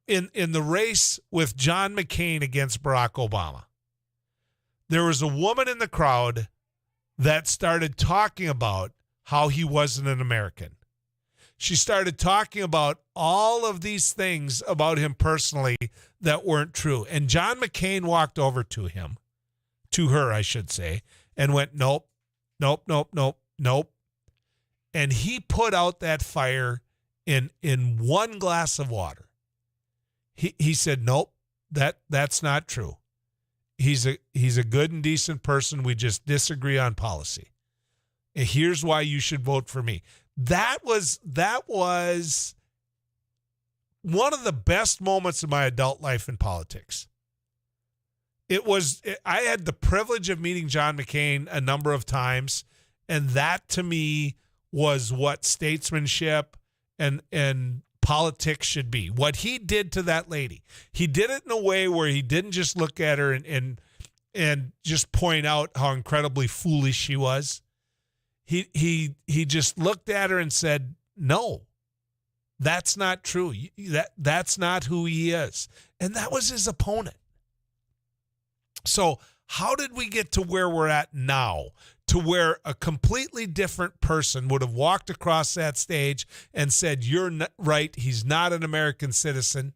in the race with John McCain against Barack Obama. There was a woman in the crowd that started talking about how he wasn't an American. She started talking about all of these things about him personally that weren't true. And John McCain walked over to her, I should say, and went, nope. And he put out that fire in one glass of water. He said, nope, that's not true. He's a good and decent person. We just disagree on policy. And here's why you should vote for me. That was one of the best moments of my adult life in politics. I had the privilege of meeting John McCain a number of times, and that to me was what statesmanship and politics should be. What he did to that lady, he did it in a way where he didn't just look at her and just point out how incredibly foolish she was. He just looked at her and said, no, that's not true. That's not who he is. And that was his opponent. So how did we get to where we're at now, to where a completely different person would have walked across that stage and said, you're not right, he's not an American citizen?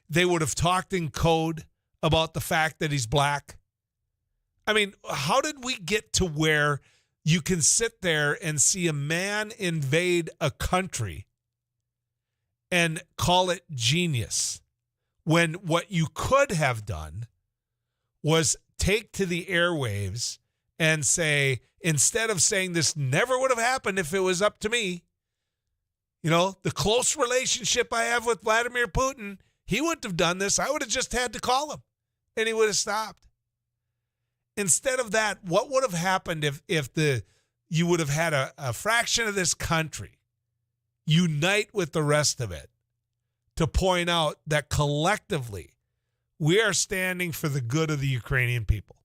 They would have talked in code about the fact that he's black. I mean, how did we get to where you can sit there and see a man invade a country and call it genius, when what you could have done was take to the airwaves and say, instead of saying this never would have happened if it was up to me, the close relationship I have with Vladimir Putin, he wouldn't have done this. I would have just had to call him and he would have stopped. Instead of that, what would have happened if you would have had a fraction of this country unite with the rest of it to point out that collectively we are standing for the good of the Ukrainian people?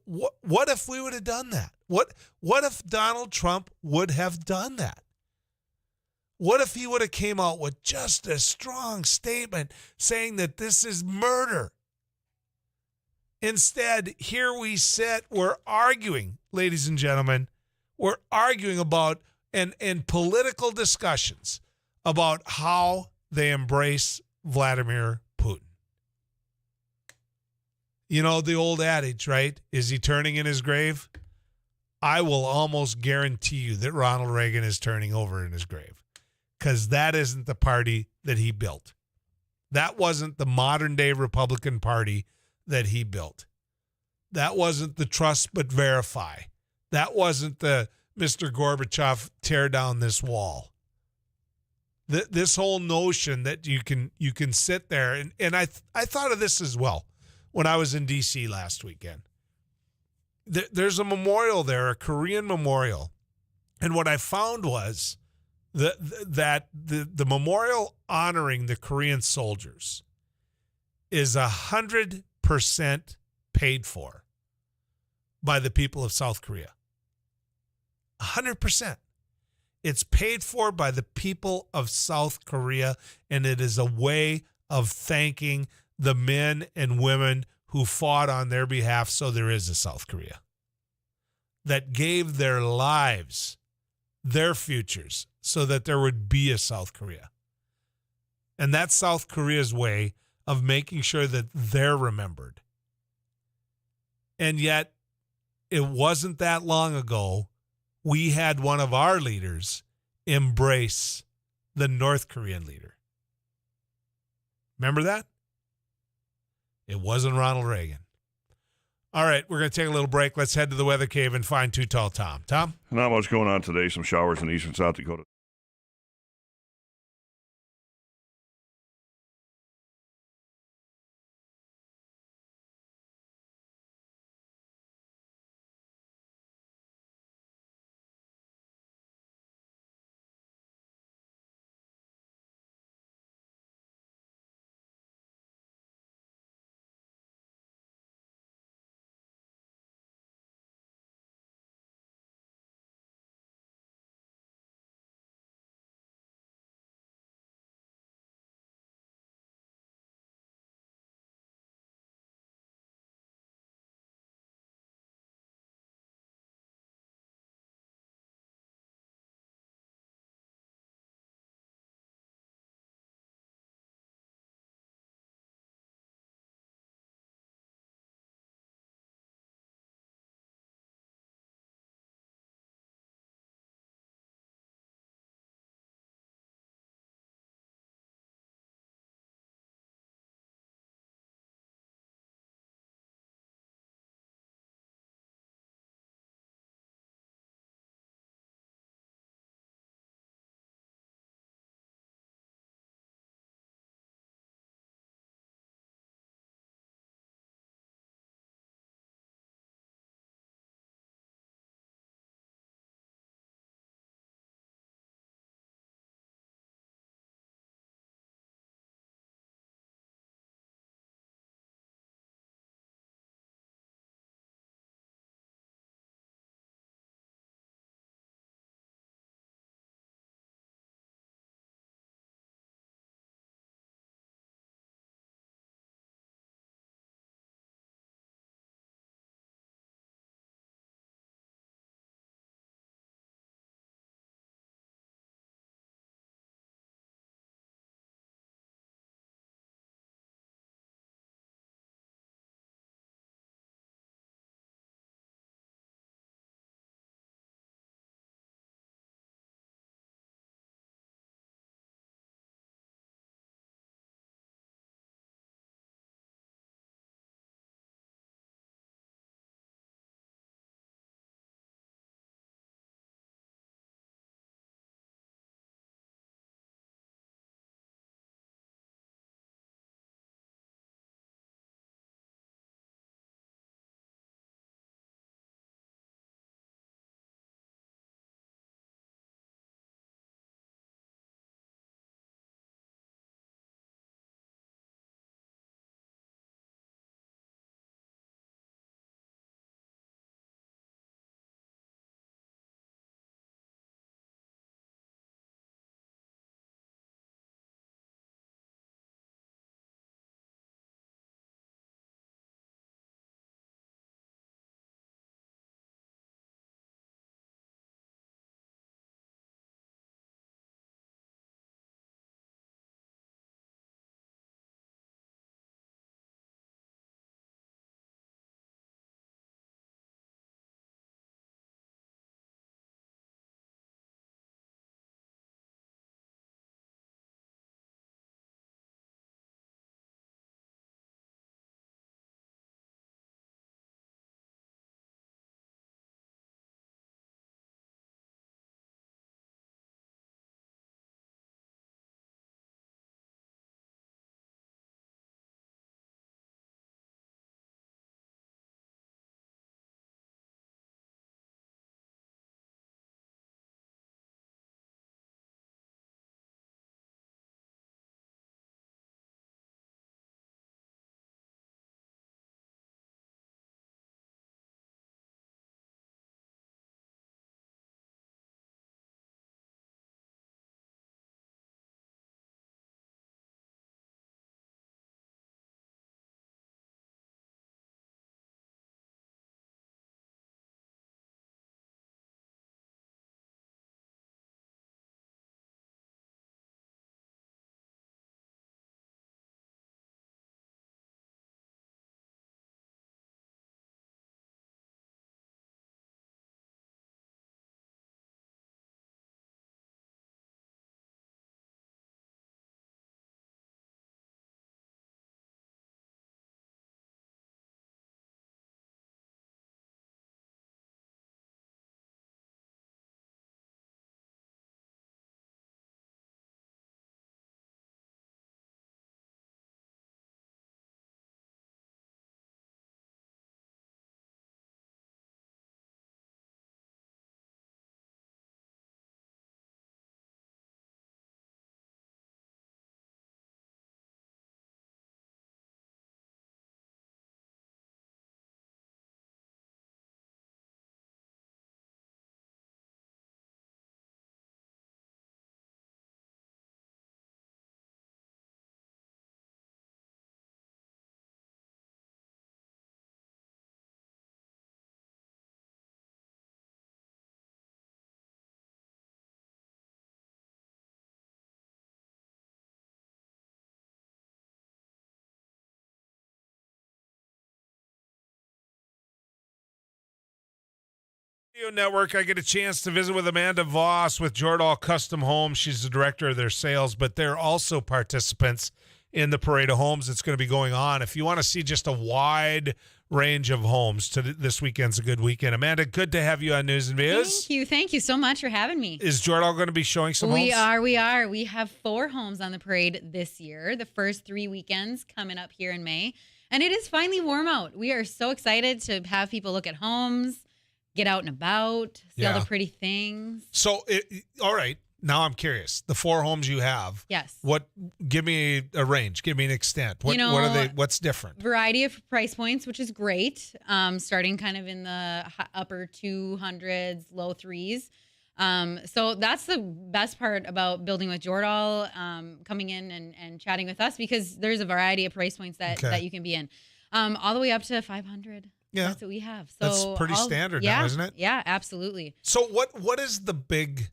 What if we would have done that? What if Donald Trump would have done that? What if he would have came out with just a strong statement saying that this is murder? Instead, here we sit, we're arguing, ladies and gentlemen, we're arguing about and political discussions about how they embrace Vladimir Putin. The old adage, right? Is he turning in his grave? I will almost guarantee you that Ronald Reagan is turning over in his grave, because that isn't the party that he built. That wasn't the modern day Republican Party that he built. That wasn't the trust but verify. That wasn't the Mr. Gorbachev tear down this wall. This whole notion that you can sit there and I thought of this as well when I was in D.C. last weekend. There's a memorial there, a Korean memorial, and what I found was that the memorial honoring the Korean soldiers is 100% paid for by the people of South Korea. 100%. It's paid for by the people of South Korea, and it is a way of thanking the men and women who fought on their behalf so there is a South Korea, that gave their lives, their futures, so that there would be a South Korea. And that's South Korea's way of making sure that they're remembered. And yet, it wasn't that long ago we had one of our leaders embrace the North Korean leader. Remember that? It wasn't Ronald Reagan. All right, we're going to take a little break. Let's head to the weather cave and find Too Tall Tom. Tom? Not much going on today. Some showers in eastern South Dakota. Radio Network, I get a chance to visit with Amanda Voss with Jordahl Custom Homes. She's the director of their sales, but they're also participants in the Parade of Homes that's going to be going on. If you want to see just a wide range of homes, this weekend's a good weekend. Amanda, good to have you on News and Views. Thank you so much for having me. Is Jordahl going to be showing some homes? We are. We have 4 homes on the parade this year, the first 3 weekends coming up here in May, and it is finally warm out. We are so excited to have people look at homes, get out and about, see all the pretty things. So, all right. Now I'm curious. The 4 homes you have. Yes. Give me a range. Give me an extent. What are they? What's different? Variety of price points, which is great. Starting kind of in the upper 200s, low 3s. So that's the best part about building with Jordahl, coming in and chatting with us, because there's a variety of price points that you can be in. All the way up to 500. Yeah, that's what we have. So that's pretty standard now, isn't it? Yeah, absolutely. So what is the big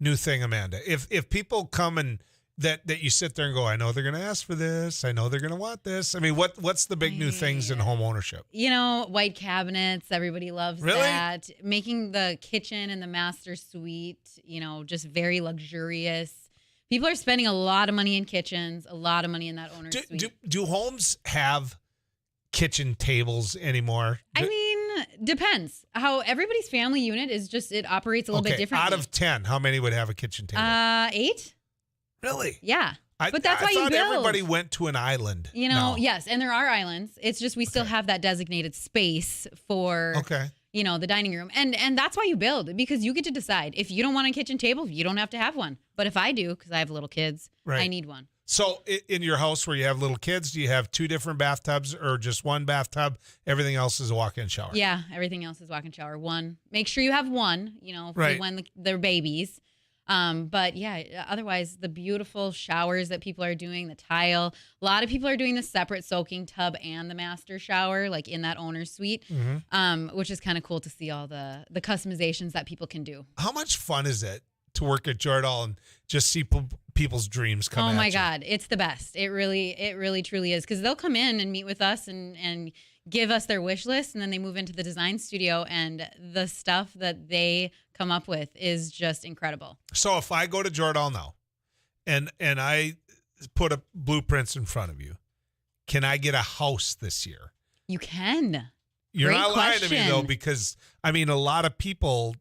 new thing, Amanda? If people come and that you sit there and go, I know they're going to ask for this, I know they're going to want this. I mean, what's the big new things in home ownership? White cabinets, everybody loves that. Making the kitchen and the master suite, just very luxurious. People are spending a lot of money in kitchens, a lot of money in that owner suite. Do homes have kitchen tables anymore? Depends. How everybody's family unit is it operates a little bit differently. Out of 10, how many would have a kitchen table? 8. Really? Yeah. But that's why you build. Everybody went to an island. Yes, and there are islands. It's just we still have that designated space for the dining room. And that's why you build, because you get to decide. If you don't want a kitchen table, you don't have to have one. But if I do, because I have little kids, I need one. So in your house where you have little kids, do you have 2 different bathtubs or just one bathtub? Everything else is a walk-in shower. Yeah, everything else is walk-in shower. One. Make sure you have one, for when they're babies. But yeah, otherwise the beautiful showers that people are doing, the tile. A lot of people are doing the separate soaking tub and the master shower, like in that owner's suite, which is kind of cool to see all the customizations that people can do. How much fun is it to work at Jordahl and just see people's dreams come at you? Oh my God, it's the best. It really truly is, because they'll come in and meet with us and give us their wish list, and then they move into the design studio, and the stuff that they come up with is just incredible. So if I go to Jordahl now and I put a blueprints in front of you, can I get a house this year? You can. You're not lying to me though, because a lot of people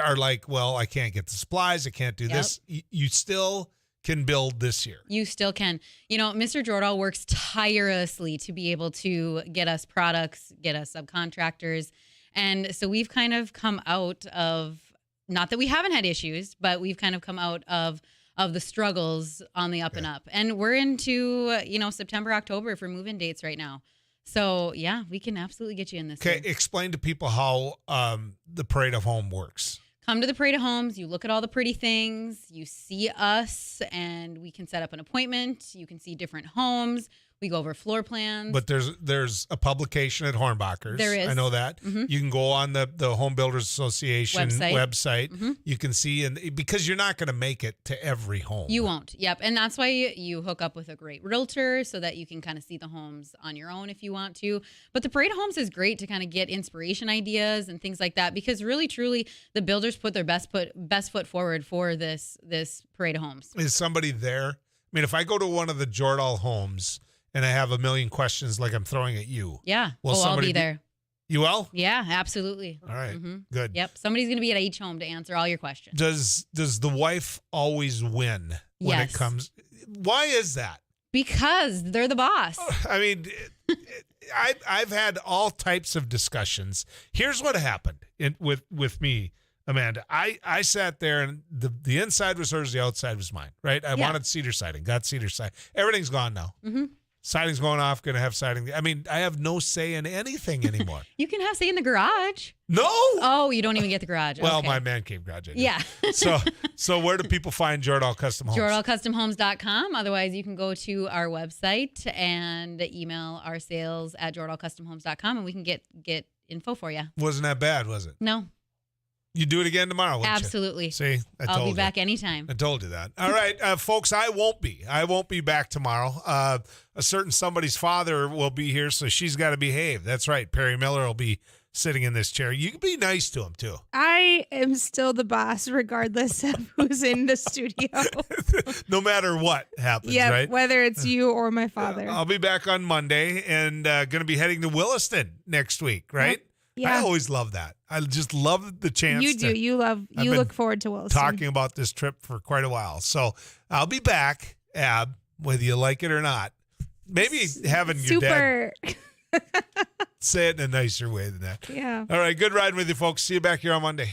are like, well, I can't get the supplies, I can't do this. You still can build this year. You still can. Mr. Jordahl works tirelessly to be able to get us products, get us subcontractors. And so we've kind of come out of, not that we haven't had issues, but we've kind of come out of the struggles on the up and up. And we're into, September, October for move-in dates right now. So, yeah, we can absolutely get you in this. Okay, explain to people how the Parade of Home works. Come to the Parade of Homes. You look at all the pretty things. You see us, and we can set up an appointment. You can see different homes. We go over floor plans. But there's a publication at Hornbacher's. There is. I know that. Mm-hmm. You can go on the Home Builders Association website. Mm-hmm. You can see, because you're not going to make it to every home. You won't. Yep. And that's why you hook up with a great realtor so that you can kind of see the homes on your own if you want to. But the Parade of Homes is great to kind of get inspiration ideas and things like that, because really, truly, the builders put their best foot forward for this Parade of Homes. Is somebody there? If I go to one of the Jordahl homes and I have a million questions like I'm throwing at you. Yeah. I'll be there. You will? Yeah, absolutely. All right. Mm-hmm. Good. Yep. Somebody's going to be at each home to answer all your questions. Does the wife always win when it comes? Why is that? Because they're the boss. I've had all types of discussions. Here's what happened with me, Amanda. I sat there and the inside was hers, the outside was mine, right? I wanted cedar siding, got cedar siding. Everything's gone now. Mm-hmm. Siding's going off, going to have siding. I have no say in anything anymore. You can have say in the garage. No. Oh, you don't even get the garage. Well, okay. My man cave garage. I do. Yeah. So where do people find Jordahl Custom Homes? JordahlCustomHomes.com. Otherwise, you can go to our website and email our sales at JordahlCustomHomes.com, and we can get info for you. Wasn't that bad, was it? No. You do it again tomorrow, wouldn't Absolutely. you? See, I'll be back anytime. I told you that. All right, folks, I won't be back tomorrow. A certain somebody's father will be here, so she's got to behave. That's right. Perry Miller will be sitting in this chair. You can be nice to him too. I am still the boss, regardless of who's in the studio. No matter what happens, Yeah, right? whether it's you or my father. I'll be back on Monday and going to be heading to Williston next week, right? Yeah. I always love that. I just love the chance. You do. You look forward to Wilson. Talking about this trip for quite a while. So I'll be back, Ab, whether you like it or not. Maybe having your dad say it in a nicer way than that. Yeah. All right. Good riding with you, folks. See you back here on Monday.